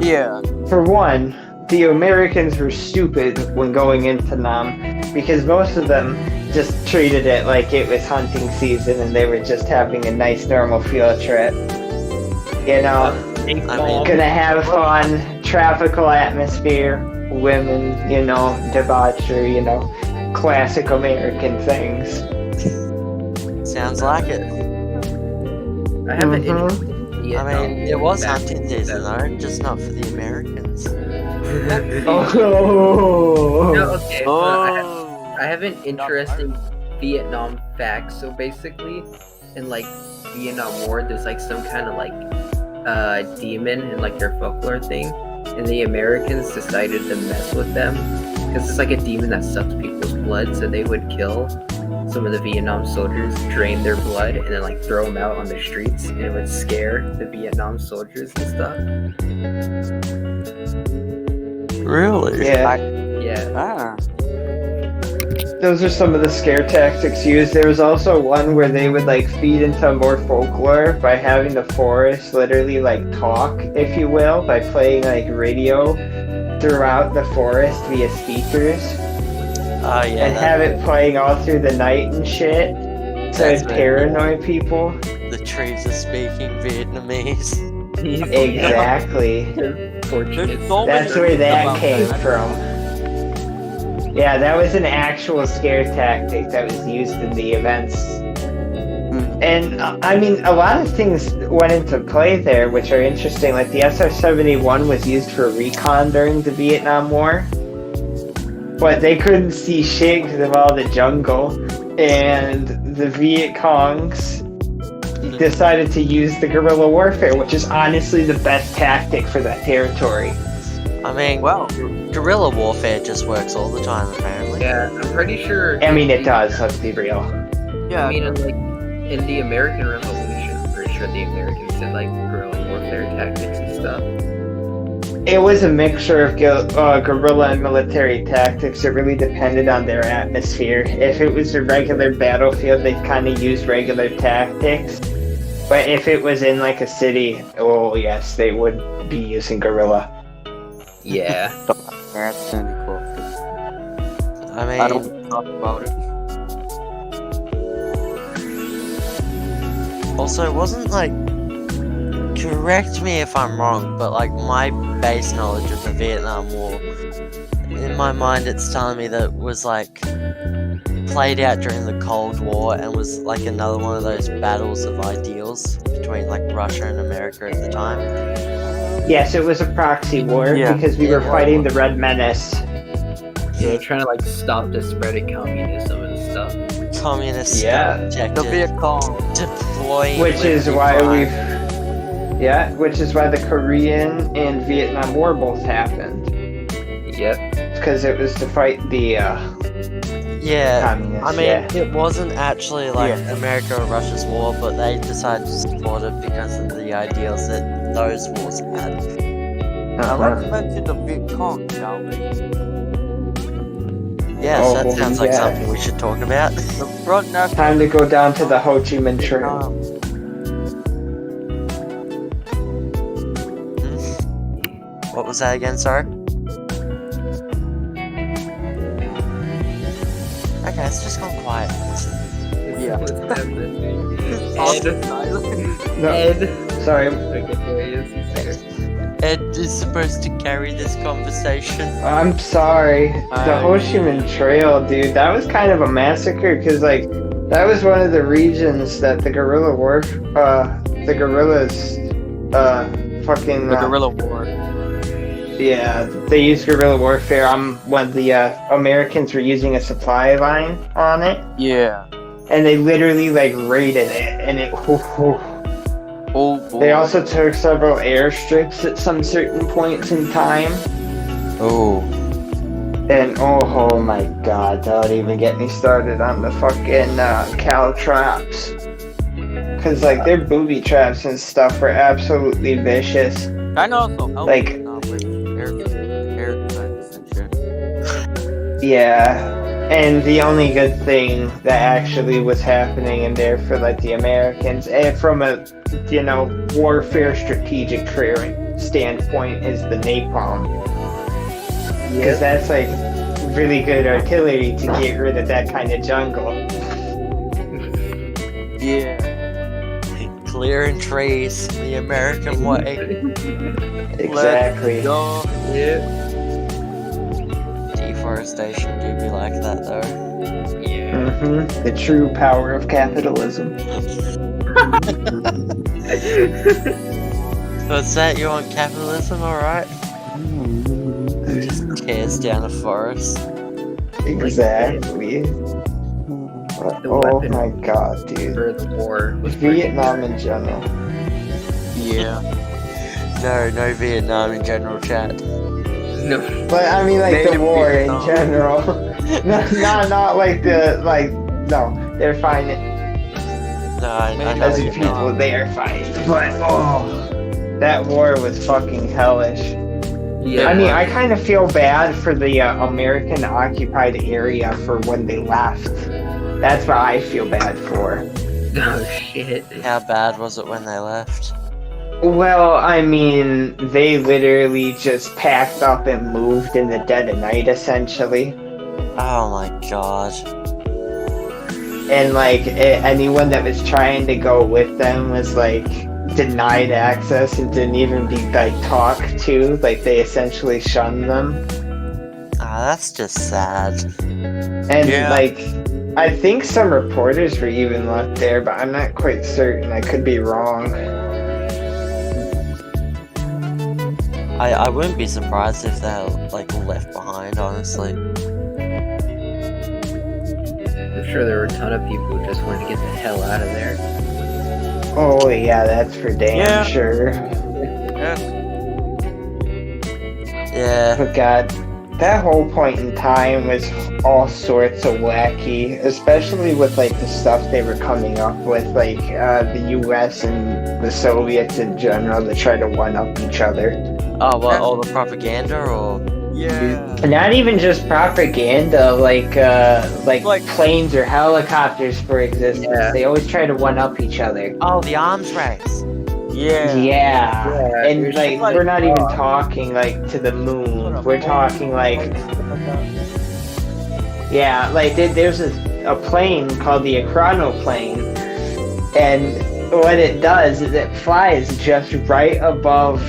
Yeah. for one, the Americans were stupid when going into Nam, because most of them just treated it like it was hunting season and they were just having a nice normal field trip. You know, I mean, gonna have fun, tropical atmosphere, women, you know, debauchery, you know, classic American things. sounds like it. I have an Mhm. interest in I Vietnam. mean, it was back hunting in season though, just not for the Americans. Oh. No, okay. Oh. I have an interesting Vietnam fact. So basically, in like Vietnam War, there's like some kind of like demon in like their folklore thing, and the Americans decided to mess with them because it's like a demon that sucks people's blood. So they would kill some of the Vietnam soldiers, drain their blood, and then like throw them out on the streets, and it would scare the Vietnam soldiers and stuff. Really? Yeah. Yeah. Ah. Those are some of the scare tactics used. There was also one where they would like feed into more folklore by having the forest literally like talk, if you will, by playing like radio throughout the forest via speakers, Oh yeah. and have it playing all through the night and shit. So That's it'd right. paranoid people. The trees are speaking Vietnamese. Exactly. Fortunate. There's so many That's where things that about came that. from. Yeah, that was an actual scare tactic that was used in the events. And I mean, a lot of things went into play there, which are interesting. Like the SR-71 was used for recon during the Vietnam War, but they couldn't see shit because of all the jungle. And the Viet Congs decided to use the guerrilla warfare, which is honestly the best tactic for that territory. I mean, Well, guerrilla warfare just works all the time, apparently. Yeah, I'm pretty sure. I mean, it does. Let's be real. yeah. I mean, in the American Revolution, I'm pretty sure the Americans did like guerrilla warfare tactics and stuff. It was a mixture of guerrilla and military tactics. It really depended on their atmosphere. If it was a regular battlefield, they'd kind of use regular tactics. But if it was in like a city, oh yes, they would be using guerrilla. Yeah. That's cynical. I mean, I don't talk about it. also, it wasn't like, correct me if I'm wrong, but like my base knowledge of the Vietnam War, in my mind it's telling me that it was like played out during the Cold War and was like another one of those battles of ideals between like Russia and America at the time. Yes, it was a proxy war Yeah. because we were fighting the Red Menace. So they're trying to like stop the spread of communism and stuff. Communists Yeah. got The rejected, Viet Cong. deploying Which is liberty why crime. which is why the Korean and Vietnam War both happened. Yep. Because it was to fight the Yeah, communists. I mean, yeah. it wasn't actually like Yeah. America or Russia's war, but they decided to support it because of the ideals that those wars had. I'd like to mention the Viet Cong, shall we? Yes, Oh, that sounds like yeah. something we should talk about. The Front National Time to go down to the Ho Chi Minh Trail. What was that again, sorry? Okay, it's just gone quiet. Yeah. What's happening? Awesome Ed. silence. No, Ed. sorry. Okay, there he is. He's there. Ed is supposed to carry this conversation. I'm sorry. The Ho Chi Minh Trail, dude, that was kind of a massacre because, like, that was one of the regions that the guerrillas, fucking, The guerrilla war. yeah, they used guerrilla warfare when the Americans were using a supply line on it, Yeah. and they literally, like, raided it, and it, Oh boy. They also took several airstrips at some certain points in time. Oh. And oh my god, don't even get me started on the fucking cow traps. Cause like their booby traps and stuff were absolutely vicious. I know also helped Like- with air defense and shit. Yeah. And the only good thing that actually was happening in there for like the Americans, and from a warfare strategic clearing standpoint, is the napalm. Because that's like really good artillery to get rid of that kind of jungle. Yeah. Clearing trees the American way. Exactly. Go. Yeah. Deforestation do be like that though. Yeah. The true power of capitalism. What's that? You want capitalism, alright? Just tears down a forest. Exactly. Oh weapon. my god, dude. For the war. was pretty Vietnam in general. Yeah. No Vietnam in general, chat. No. But I mean, like the Native war in Vietnam. general. not like the no, they're fine No, I know as what in you people. mean. They are fine, but that war was fucking hellish. Yeah. I mean, I kind of feel bad for the American occupied area for when they left. That's what I feel bad for. Oh shit. How bad was it when they left? Well, I mean, they literally just packed up and moved in the dead of night, essentially. Oh my god. And, like, anyone that was trying to go with them was, like, denied access and didn't even be, like, talked to. Like, they essentially shunned them. Ah, that's just sad. And, Yeah. like, I think some reporters were even left there, but I'm not quite certain. I could be wrong. I wouldn't be surprised if they're like left behind, honestly. I'm sure there were a ton of people who just wanted to get the hell out of there. Oh, yeah, that's for damn Yeah. sure. Yes. Yeah. But God, that whole point in time was all sorts of wacky, especially with like the stuff they were coming up with, like the US and the Soviets in general to try to one-up each other. Oh, what, all the propaganda or? Yeah. Not even just propaganda, like Like- planes or helicopters for existence. Yeah. They always try to one-up each other. Oh, the arms race. Yeah. And you're like like- we're not even talking like to the moon. We're talking like yeah, like there's a plane called the Achronoplane, and what it does is it flies just right above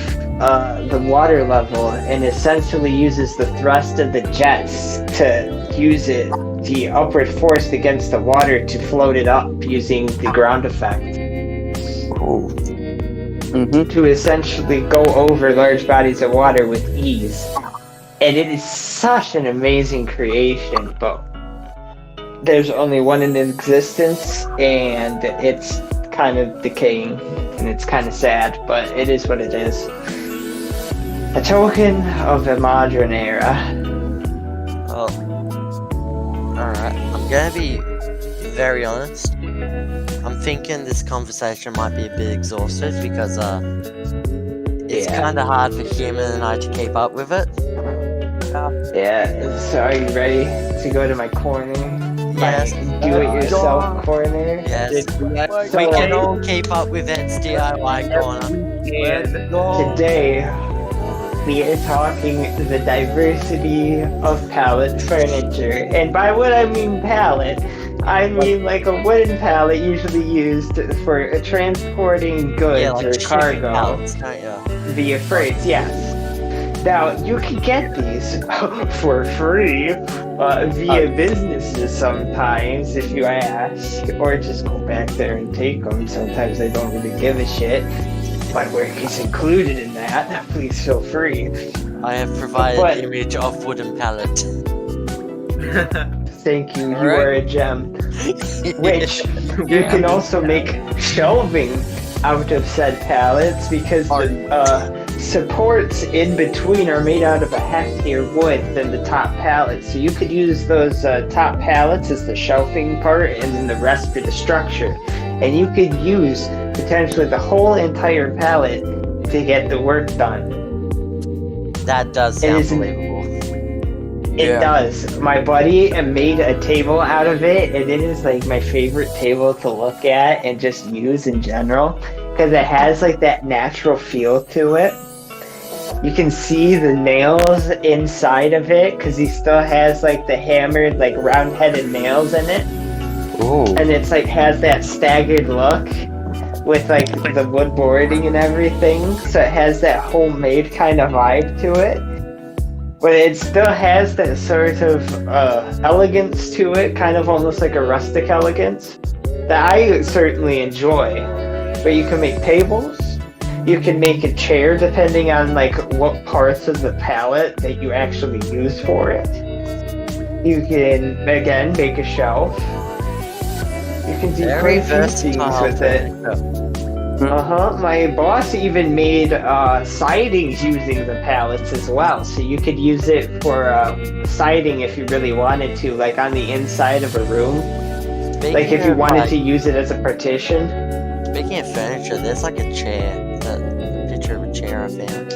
the water level and essentially uses the thrust of the jets to use the upward force against the water to float it up using the ground effect to essentially go over large bodies of water with ease. And it is such an amazing creation, but there's only one in existence, and it's kind of decaying, and it's kind of sad, but it is what it is. A token of the modern era. Oh. Alright, I'm gonna be very honest. I'm thinking this conversation might be a bit exhausted because it's Yeah. kind of hard for human and I to keep up with it. Yeah, so are you ready to go to my corner? Yes. My do-it-yourself corner? Yes. So We can all keep up with Ed's DIY corner. And today, we are talking the diversity of pallet furniture. And by what I mean pallet, I mean like a wooden pallet usually used for transporting goods Yeah, like or shipping cargo pallets, don't you? via freight, yes. Now, you can get these for free via businesses sometimes if you ask, or just go back there and take them. Sometimes they don't really give a shit. My work is included in that. Please feel free. I have provided But- the image of wooden pallet. Thank you, you Alright. are a gem. Which you can also make shelving out of said pallets because the supports in between are made out of a heftier wood than the top pallets. So you could use those top pallets as the shelving part and then the rest for the structure. And you could use potentially the whole entire pallet to get the work done. That does It sound isn't- believable. It does. My buddy made a table out of it, and it is like my favorite table to look at and just use in general because it has like that natural feel to it. You can see the nails inside of it because he still has like the hammered, like round-headed nails in it, oh, and it's like has that staggered look with like the wood boarding and everything. So it has that homemade kind of vibe to it. But it still has that sort of elegance to it, kind of almost like a rustic elegance, that I certainly enjoy. But you can make tables, you can make a chair depending on like what parts of the pallet that you actually use for it. You can, again, make a shelf. You can do Very crazy things versatile with it. furniture. My boss even made sidings using the pallets as well. So you could use it for siding if you really wanted to, like on the inside of a room. Like if you wanted to use it as a partition. Speaking of furniture, there's like a chair. A picture of a chair I found.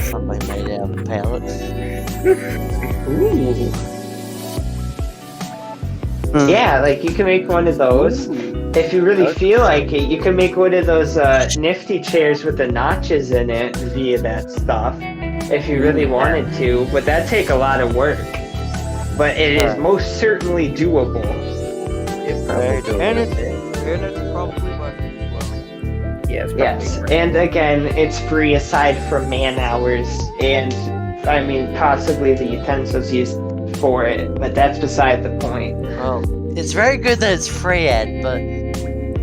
Something made out of pallets. Ooh. Yeah, like you can make one of those. If you really feel like it, you can make one of those nifty chairs with the notches in it via that stuff. If you really wanted to, but that'd take a lot of work. But it is most certainly doable. Very doable. And it's probably worth it as well. yes, Yes, and again, it's free aside from man hours and, I mean, possibly the utensils used for it, but that's beside the point. Well, it's very good that it's free, Ed, but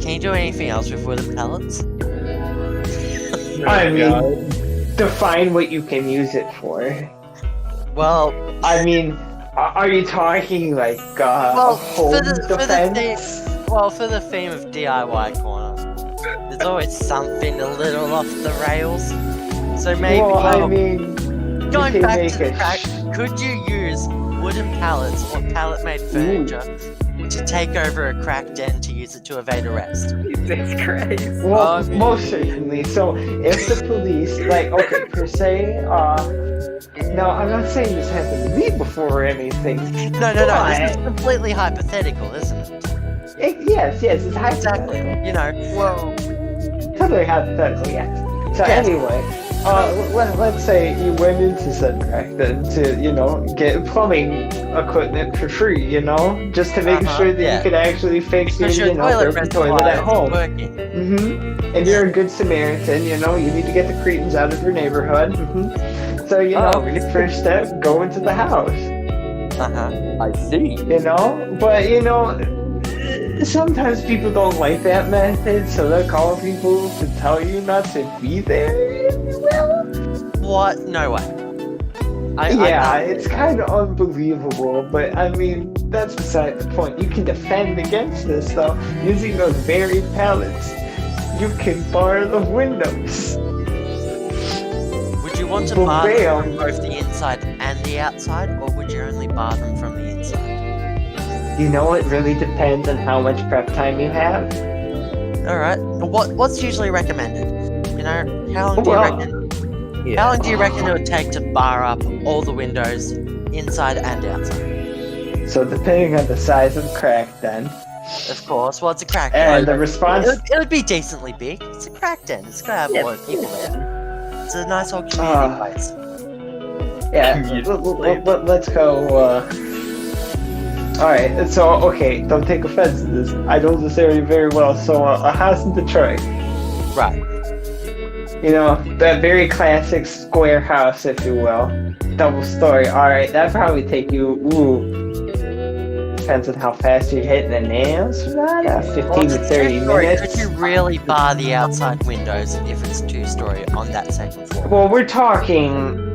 can you do anything else with wooden pallets? I mean, define what you can use it for. Well, I mean, are you talking like Well, home for the defense? for the theme of DIY corner, there's always something a little off the rails. So maybe, Well, I mean, going you can back make to the a crack, could you use wooden pallets or pallet-made furniture to take over a cracked den to use it to evade arrest? Jesus Christ. Well, I mean- most certainly. So, if the police, like, okay, per se, no, I'm not saying this happened to me before or anything. No, this is completely hypothetical, isn't it? Yes, it's hypothetical. Exactly. You know, Well, totally hypothetical, yeah. So Yes. anyway, let's say you went into said crack then to, get plumbing equipment for free, just to make sure that yeah. you could actually fix Because your your, toilet broken toilet at reservoir home. is working. And you're a good Samaritan, you need to get the cretins out of your neighborhood. So, really? first step, go into the house. I see. But sometimes people don't like that method, so they'll call people to tell you not to be there, if you will. What? No way. It's kind of unbelievable, but I mean, that's beside the point. You can defend against this, though, using those very pallets. You can bar the windows. Would you want to Well, bar them bam. from both the inside and the outside, or would you only bar them from the inside? It really depends on how much prep time you have. Alright. What's usually recommended? How long do you reckon? Yeah. How long do you reckon it would take to bar up all the windows, inside and outside? So depending on the size of the crack, then, Of course. Well, it's a crack and den. the response. It would be decently big. It's a crack den. It's gonna have a lot of people there. It's a nice old community place. Yeah, let's go. Alright, so, okay, don't take offense to this. I know this area very well. So, a house in Detroit. Right. That very classic square house, if you will. Double story. Alright, that'd probably take you, depends on how fast you're hitting the nails for that. 15 to 30 minutes. Could you really bar the outside windows if it's 2-story on that second floor? Well, we're talking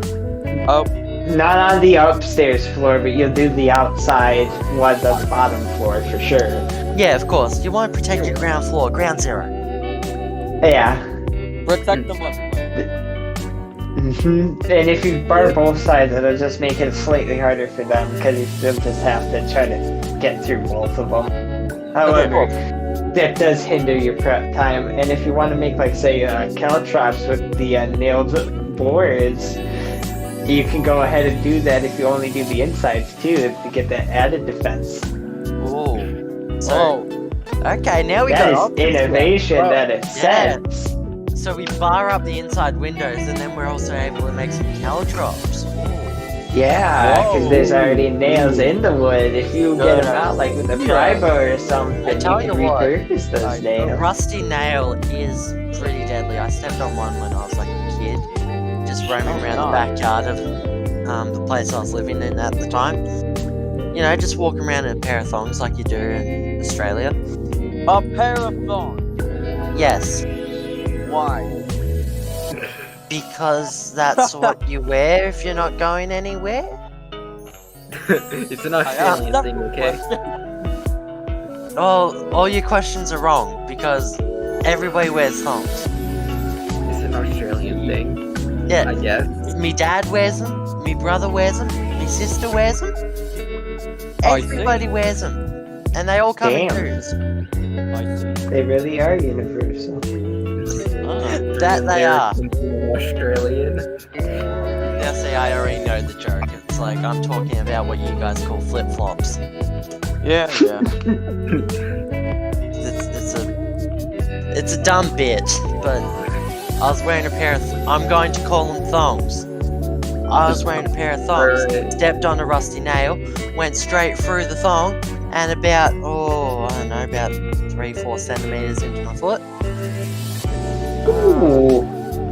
not on the upstairs floor, but you'll do the outside ones on the bottom floor for sure. Yeah, of course. You want to protect your ground floor, ground zero. Yeah. Protect them up. And if you bar both sides, it'll just make it slightly harder for them because they'll just have to try to get through both of them. However, that does hinder your prep time. And if you want to make, like, say, caltrops with the nailed boards, you can go ahead and do that if you only do the insides too to get that added defense. Ooh. So, okay, now we That got is innovation at its sense. So we bar up the inside windows, and then we're also able to make some caltrops. Yeah, because there's already nails in the wood. If you get them out, like with a pry bar or something, I tell you you can what, repurpose those A nails. rusty nail is pretty deadly. I stepped on one when I was like a kid, just roaming around the backyard of the place I was living in at the time. Just walking around in a pair of thongs like you do in Australia. A pair of thongs. Yes, Why? because that's what you wear if you're not going anywhere. It's an Australian thing, okay? All your questions are wrong because everybody wears thongs. It's an Australian thing, Yeah, I guess. me dad wears them, me brother wears them, me sister wears them. I see. Everybody wears them, and they all come in Damn. twos. I see. They really are universal. That they are. Australian. Now see, I already know the joke. It's like I'm talking about what you guys call flip flops. Yeah. It's a dumb bit, but I was wearing a pair of. I'm going to call them thongs. I was wearing a pair of thongs, Right. stepped on a rusty nail, went straight through the thong, and about 3-4 centimeters into my foot. Ooh.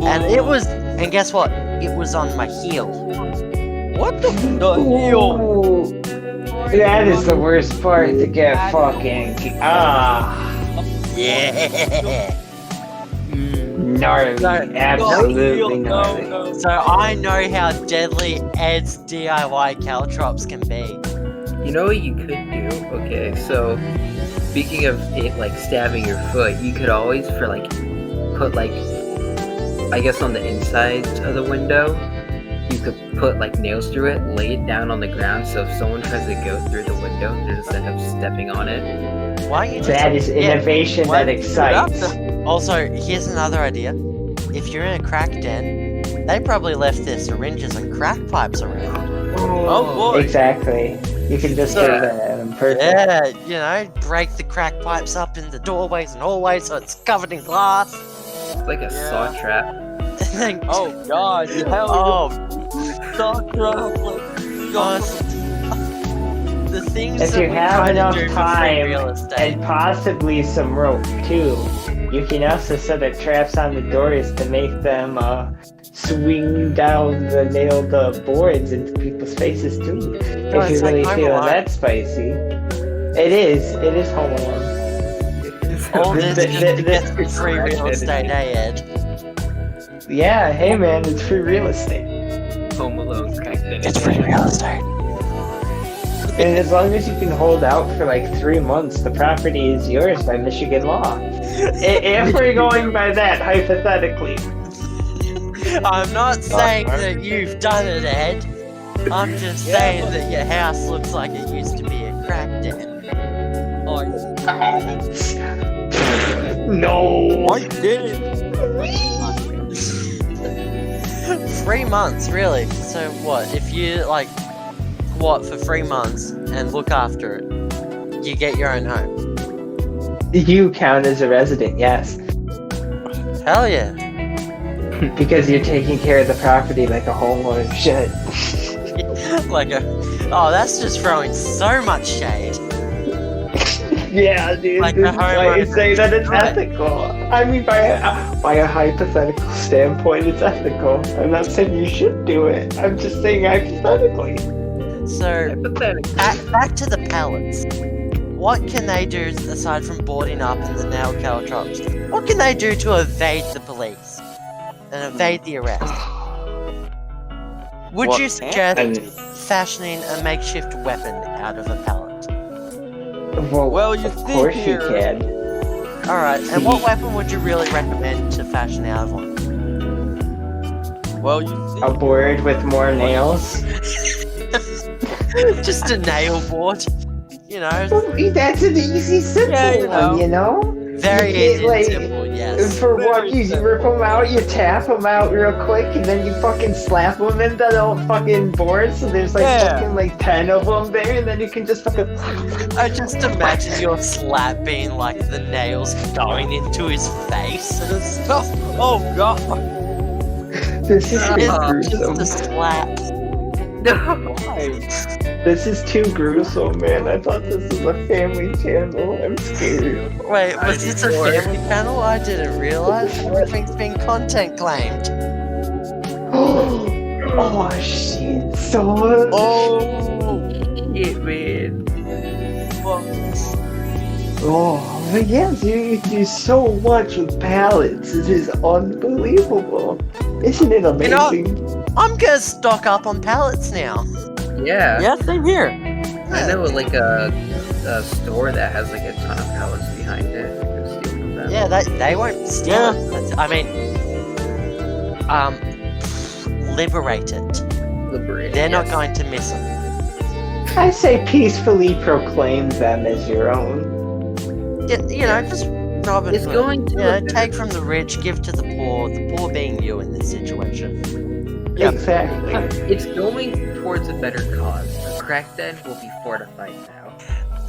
And and guess what? It was on my heel. What the heel? Ooh. That is the worst part to get fucking. Yeah. Gnarly. Absolutely gnarly. No. So I know how deadly Ed's DIY caltrops can be. You know what you could do? Okay, so speaking of it, like stabbing your foot, you could always put I guess on the inside of the window, you could put like nails through it, lay it down on the ground, so if someone tries to go through the window, they just end up stepping on it. Why don't you just That is innovation that excites. Also, here's another idea. If you're in a crack den, they probably left their syringes and crack pipes around. Oh boy. Exactly. You can just do that and perfect. Yeah, break the crack pipes up in the doorways and hallways so it's covered in glass. like a saw trap. Oh god, hell Oh, saw trap. the things If that you we have try to enough do for free time real estate. and possibly some rope too, you can also set up traps on the doors to make them swing down the nailed boards into people's faces too. No, If it's you're like really Home feeling Alone. that spicy. It is Home Alone. All The- this the- just the- to get some free real estate, Ed? Yeah, hey man, it's free real estate. Home Alone cracked it. It's free real estate. And as long as you can hold out for like 3 months, the property is yours by Michigan law. If we're going by that, hypothetically. I'm not saying that you've done it, Ed. I'm just saying that your house looks like it used to be a crack den. No! I did it. 3 months, really? So what? If you for 3 months and look after it, you get your own home. You count as a resident, yes. Hell yeah. Because you're taking care of the property like a homeowner should. Oh, that's just throwing so much shade. Yeah, dude. Like This the is why I homeowner say that it's right. ethical. I mean, by a hypothetical standpoint, it's ethical. I'm not saying you should do it. I'm just saying hypothetically. So, Hypothetically. back to the pallets. What can they do aside from boarding up in the nail caltrops? What can they do to evade the police and evade the arrest? Would What you can suggest they do? fashioning a makeshift weapon out of a pallet? Well, you of see course here. you can. Alright, and what weapon would you really recommend to fashion out of one? Well, you see. A board with more nails. Just a nail board. You know, That's an easy, simple Yeah, one, you know? very You can't, easy and simple, yes. For Very what, you simple. rip them out, you tap them out real quick, and then you fucking slap them into the old fucking board, so there's fucking 10 of them there, and then you can just fucking... I just imagine your slap being like the nails going into his face and stuff. Oh god. This is too It's just gruesome. a slap. No. Why? This is too gruesome, man. I thought this was a family channel. I'm scared. Wait, was this a Sure. family panel? I didn't realize everything's been content claimed. Oh, shit. So... Oh. Shit, man. Oh, but yes, you do so much with pallets. It is unbelievable. Isn't it amazing? I'm gonna stock up on pallets now. Yeah. Yeah, same here. I know like a store that has like a ton of pallets behind it. You can steal from them. Yeah, they won't steal Yeah. it. I mean, liberate it. Liberate. They're not yes. going to miss it. I say peacefully proclaim them as your own. You know, just Robin It's Hood. going to You know, a better- take from the rich, give to the poor being you in this situation. Yeah. Exactly. It's going towards a better cause. The crack den will be fortified now.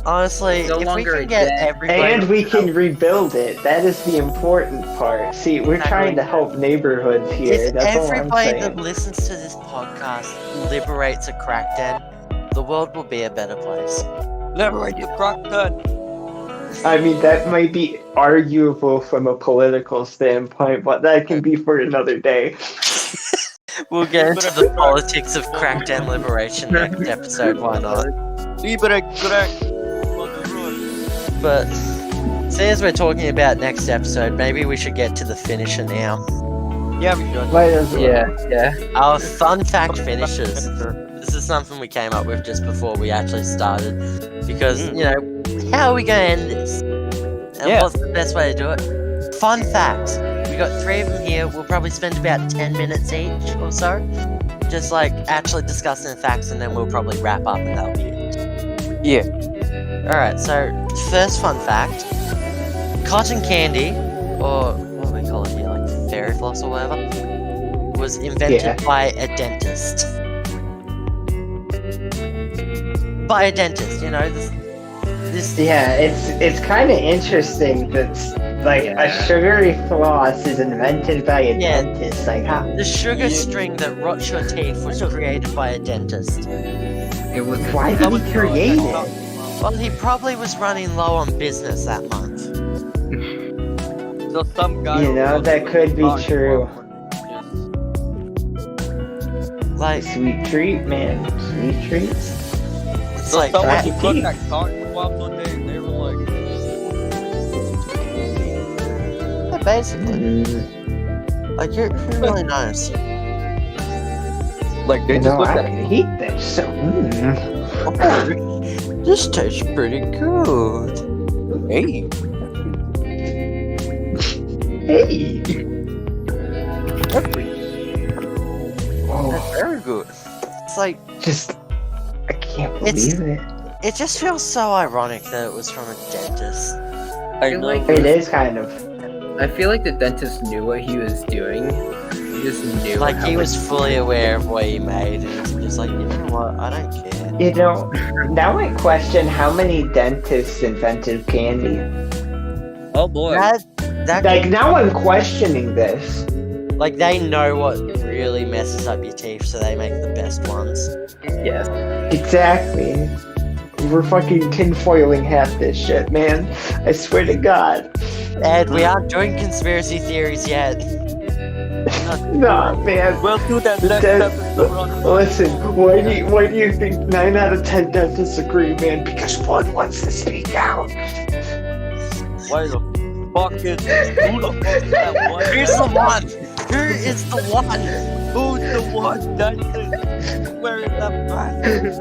Honestly, No if we longer can a get den. everybody... And we can rebuild it. That is the important part. See, we're trying to help neighborhoods here. If That's all I'm everybody that saying. listens to this podcast liberates a crack den, the world will be a better place. Liberate your crack den. I mean, that might be arguable from a political standpoint, but that can be for another day. We'll get into the politics of crack den liberation next episode, why not? Liberate crack. But seeing as we're talking about next episode, maybe we should get to the finisher now. Yeah, we should. Might as well. Yeah. Our fun fact finishers. This is something we came up with just before we actually started. Because, you know, how are we going to end this? And Yeah. what's the best way to do it? Fun facts. We got 3 of them here. We'll probably spend about 10 minutes each or so. Just actually discussing the facts, and then we'll probably wrap up and that'll be it. Yeah. Alright, so first fun fact. Cotton candy, or what do we call it here, fairy floss or whatever, was invented by a dentist. By a dentist, you know, this Yeah, it's kind of interesting that Like Yeah. a sugary floss is invented by a Yeah. dentist. Like how? The sugar string that rots your teeth was created by a dentist. It was. Why did he create it? Well, he probably was running low on business that month. So some guy. You know, that could be true. Like, Sweet treat, man. Sweet treats. it's So like someone that- who cooked that cotton swabs one day, and they were like, yeah, basically. Like, who really knows? they You just know, looked I at can eat this. So, Oh, this tastes pretty good. hey, hey. Oh, Very good. It's like, just I can't It's- believe it. it just feels so ironic that it was from a dentist. I feel know. like- It is kind of. I feel like the dentist knew what he was doing. He just knew. Like, how he was much- fully aware of what he made, and he's just like, you know what, I don't care. You know, now I question how many dentists invented candy. Oh boy. That Like now I'm questioning this. like, they know what really messes up your teeth, so they make the best ones. Yes. Exactly. We're fucking tinfoiling half this shit, man. I swear to God. Ed, we aren't doing conspiracy theories yet. Nah, man. We'll do that next Dad, episode. on- Listen, why do you think 9 out of 10 dentists agree, man? Because one wants to speak out. Why the fuck is who the fuck is that one? Who's the one? Who is the one? Who's the one dentist? Where is that bastard?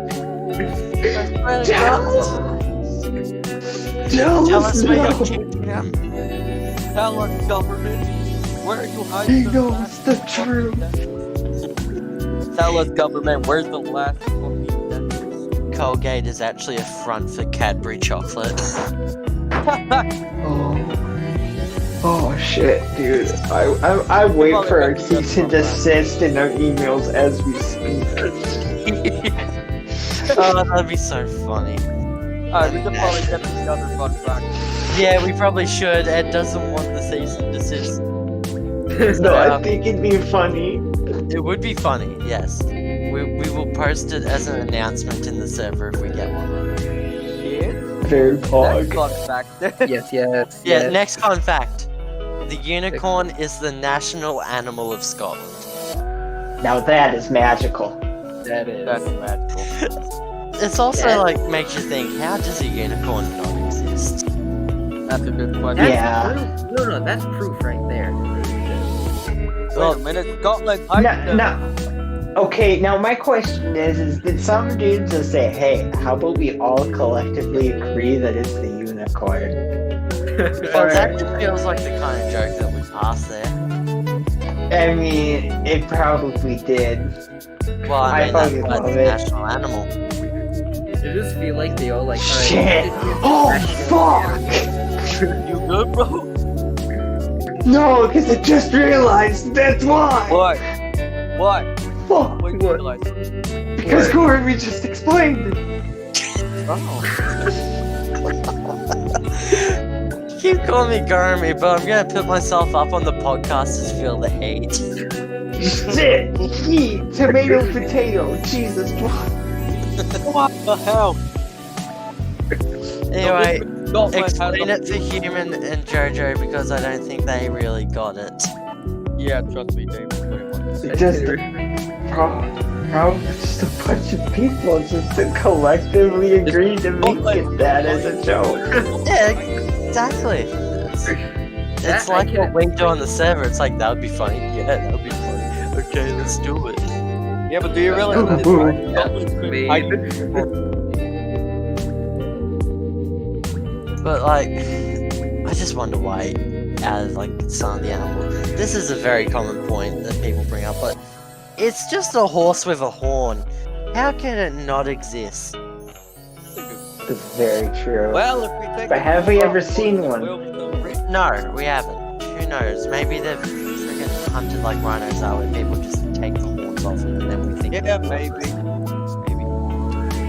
Tell Tell us us where you're now. keeping him. Tell us, government. Where are you He hiding? knows the truth. Tell us, government. Where's the last fucking dentist? Colgate is actually a front for Cadbury chocolate. Oh shit, dude. I wait for our cease and desist in our emails as we speak. Oh, that'd be so funny. Alright, we should probably get another fun fact. Yeah, we probably should. Ed doesn't want the cease and desist. No, I think it'd be funny. It would be funny, yes. We will post it as an announcement in the server if we get one. Kids? Very That's pog. fun fact. Yes. Yes. Yeah, yes. next fun fact. The unicorn is the national animal of Scotland. Now that is magical. That is. That's magical. It's also Yeah. like makes you think, how does a unicorn not exist? That's a good question. That's Yeah. proof. No, that's proof right there. Wait a minute, Scotland hiding No. Okay, now my question is did some dudes just say, hey, how about we all collectively agree that it's the unicorn? Well, that just feels like the kind of joke that would pass there. I mean, it probably did. Well, I I mean, that's fucking why it's love a it. national animal. I just feel like they all like. alright, Shit! this is Oh, national fuck! animal. You good, bro? No, because I just realized that's why! What? What? Fuck! What you What? realize? Because Gorby just explained it! Oh. You calling me Gurmy, but I'm gonna put myself up on the podcast to feel the hate. Shit! Heat! Tomato, potato! Jesus! What the hell? Anyway, Scotland has explain a- it to Human and Jojo because I don't think they really got it. Yeah, trust me, Dave. Just just a bunch of people just collectively agreed to make it that as a joke. Yeah, exactly. It's I like can- what we do on the server. It's like, that would be funny. Yeah, that would be funny. Okay, let's do it. Yeah, but do you realize Ooh. Scotland's been Me. hiding? But like, I just wonder why, out of like some of the animals, this is a very common point that people bring up, but it's just a horse with a horn. How can it not exist? It's very true. Well, if we take But have we ever seen one? No, we haven't. Who knows? Maybe they've freaking hunted like rhinos are, where people just take the horns off them and then we think. Yeah, maybe. Maybe.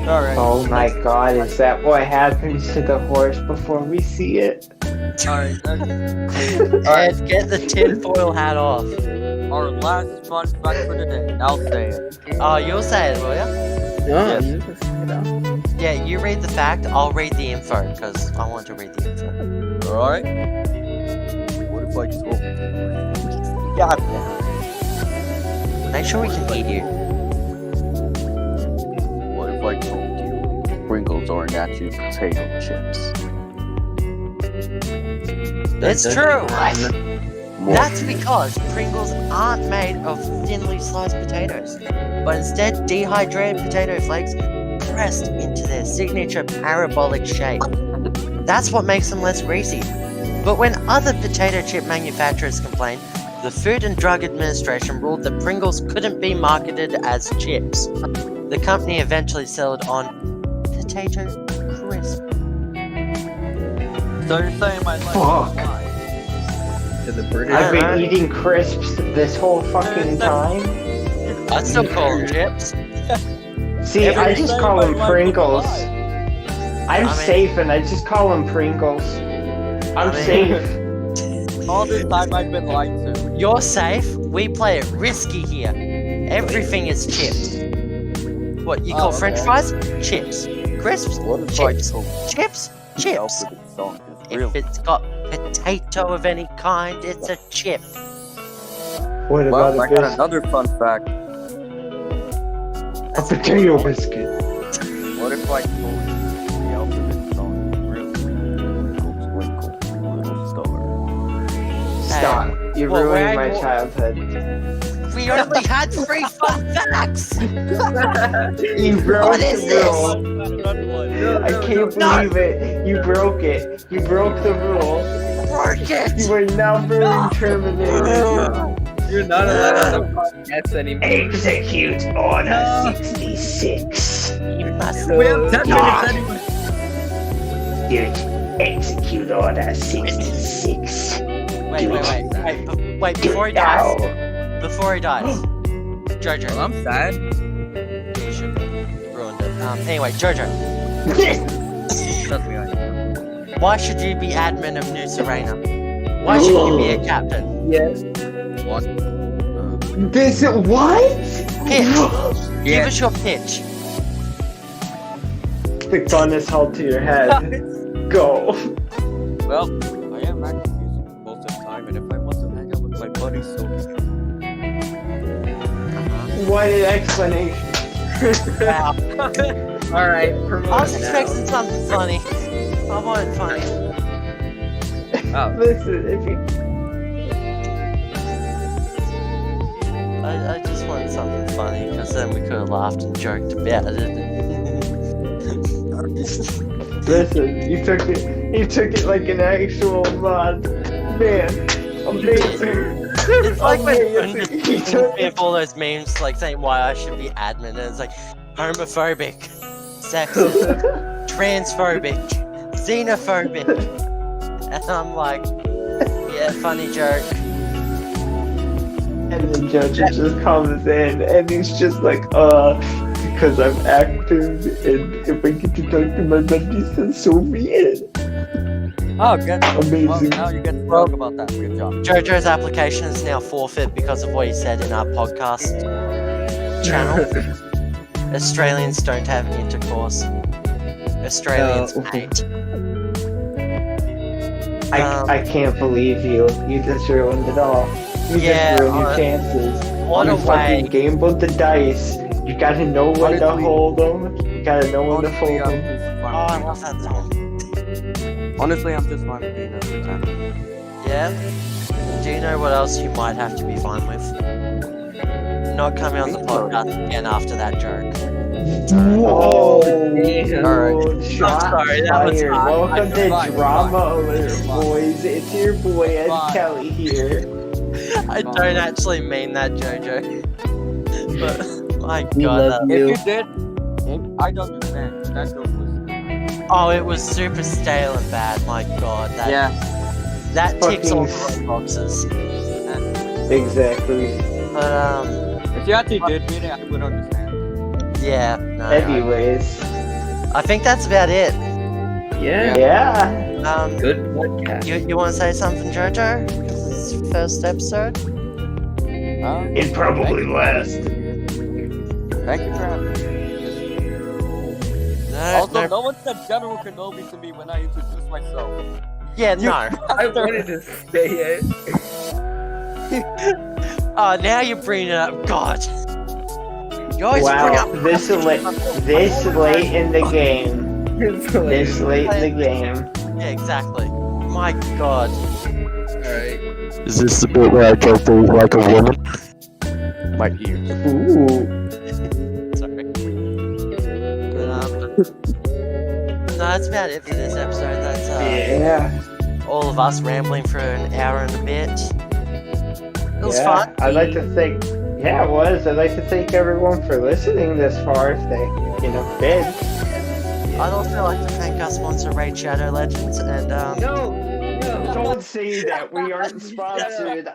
Alright. Oh my god, is that what happens to the horse before we see it? Alright, And get the tinfoil hat off. our last fun fact for the day. I'll say it. Oh, you'll say it, will you? No, Yes. you just, Yeah, you read the fact, I'll read the info, because I want to read the info. Alright? What if I told you? God damn. Make sure we can hear you. What if I told you Pringles are actually potato chips? It's true! More. That's because Pringles aren't made of thinly sliced potatoes, but instead dehydrated potato flakes pressed into their signature parabolic shape. That's what makes them less greasy. But when other potato chip manufacturers complained, the Food and Drug Administration ruled that Pringles couldn't be marketed as chips. The company eventually settled on potato crisp. So you're saying my life Fuck. is fine? to the British. I've been Alright. eating crisps this whole fucking time. I'd still call them chips. See, I just call them Pringles. I'm I mean- safe and I just call them Pringles. I'm I mean- safe. All this time I've been lied to. You're safe. We play it risky here. Everything is chips. What you call Oh, French okay. fries? Chips. Crisps? What if Chips. I told Chips? you Chips. Alfred's song is real? If it's got potato of any kind, it's a chip. What about Well, I a got biscuit? another fun fact. A potato biscuit. What if I told you the Alfred's song is real? Twinkle, twinkle, little star. Stop. You're well, ruining where my I- childhood. We only had 3 fun facts! You broke What is the this? rule. I can't No. believe it. You broke it. You broke the rule. Work You it! are now being terminated. You're not allowed on the podcast anymore. Execute Order 66. You must We have 10 God. minutes anyway. Dude, execute Order 66. Wait, before he dies. Before he dies. Jojo. Well, I'm sad. You should ruined it. Anyway, Jojo. Trust me, I Why should you be admin of New Serena? Why should you be a captain? Yes. What? This what? Pitch. Give us your pitch. The gun is held to your head. Go. Well, I am acting music most of the time, and if I want to hang out with my buddies, so What an explanation. Wow. Alright, I promote was now. expecting something funny. I want funny. Oh, Listen, if you I just wanted something funny because then we could have laughed and joked about it. listen, you took it like an actual mod. Man, amazing. It's like when Amazing. You took we it. have all those memes like saying why I should be admin, and it's like homophobic, sexist, transphobic, xenophobic, and I'm like, yeah, funny joke. And the judge just comes in and he's just like, because I'm active and if I get to talk to my buddies, then so be it. oh, good. Well, Amazing. now you get to talk about that. Good job. Jojo's application is now forfeit because of what he said in our podcast channel. Australians don't have intercourse. Australians No. hate. I can't believe you. You just ruined it all. You Yeah, just ruined your chances. What you a fucking way. gambled the dice. You gotta know when to Honestly- hold them. You gotta know when to Honestly, fold I'm them. just Oh, fine. I love that song. Honestly, I'm just fine with being a lieutenant. Yeah? Do you know what else you might have to be fine with? Not coming on the podcast again after that joke. Whoa! damn. Alright. Shots sorry, that was fired. hot. Welcome to Fine, Drama fine. Alert, Fine. boys. It's your boy Ed Fine. Kelly here. I don't actually mean that, Jojo. But, my We god. love that- If you. you did, I'd understand. That joke was. Oh, it was super stale and bad, my god. That, Yeah. that ticks all the Fucking- right boxes. Exactly. But, If you actually did mean it, I would understand. yeah. No, Anyways. I think that's about it. Yeah. Yeah. Good podcast. You want to say something, Jojo? Because it's first episode. It probably last. Thank you for having me. Also, no one said General Kenobi to me when I introduced myself. Yeah, no. I wanted to say it. Oh, now you're bringing it up. God. You always bring Wow, up this late in the game. This late in the game. Yeah, exactly. My God. Alright. Is this the bit where I go through like a woman? My ears. Ooh. Sorry. No, that's about it for this episode. That's Yeah. all of us rambling for an hour and a bit. It was fun. I'd like to thank. Yeah, it was. I'd like to thank everyone for listening this far. If they, did. I'd also like to thank our sponsor, Raid Shadow Legends, and No! Don't say that. We aren't sponsored.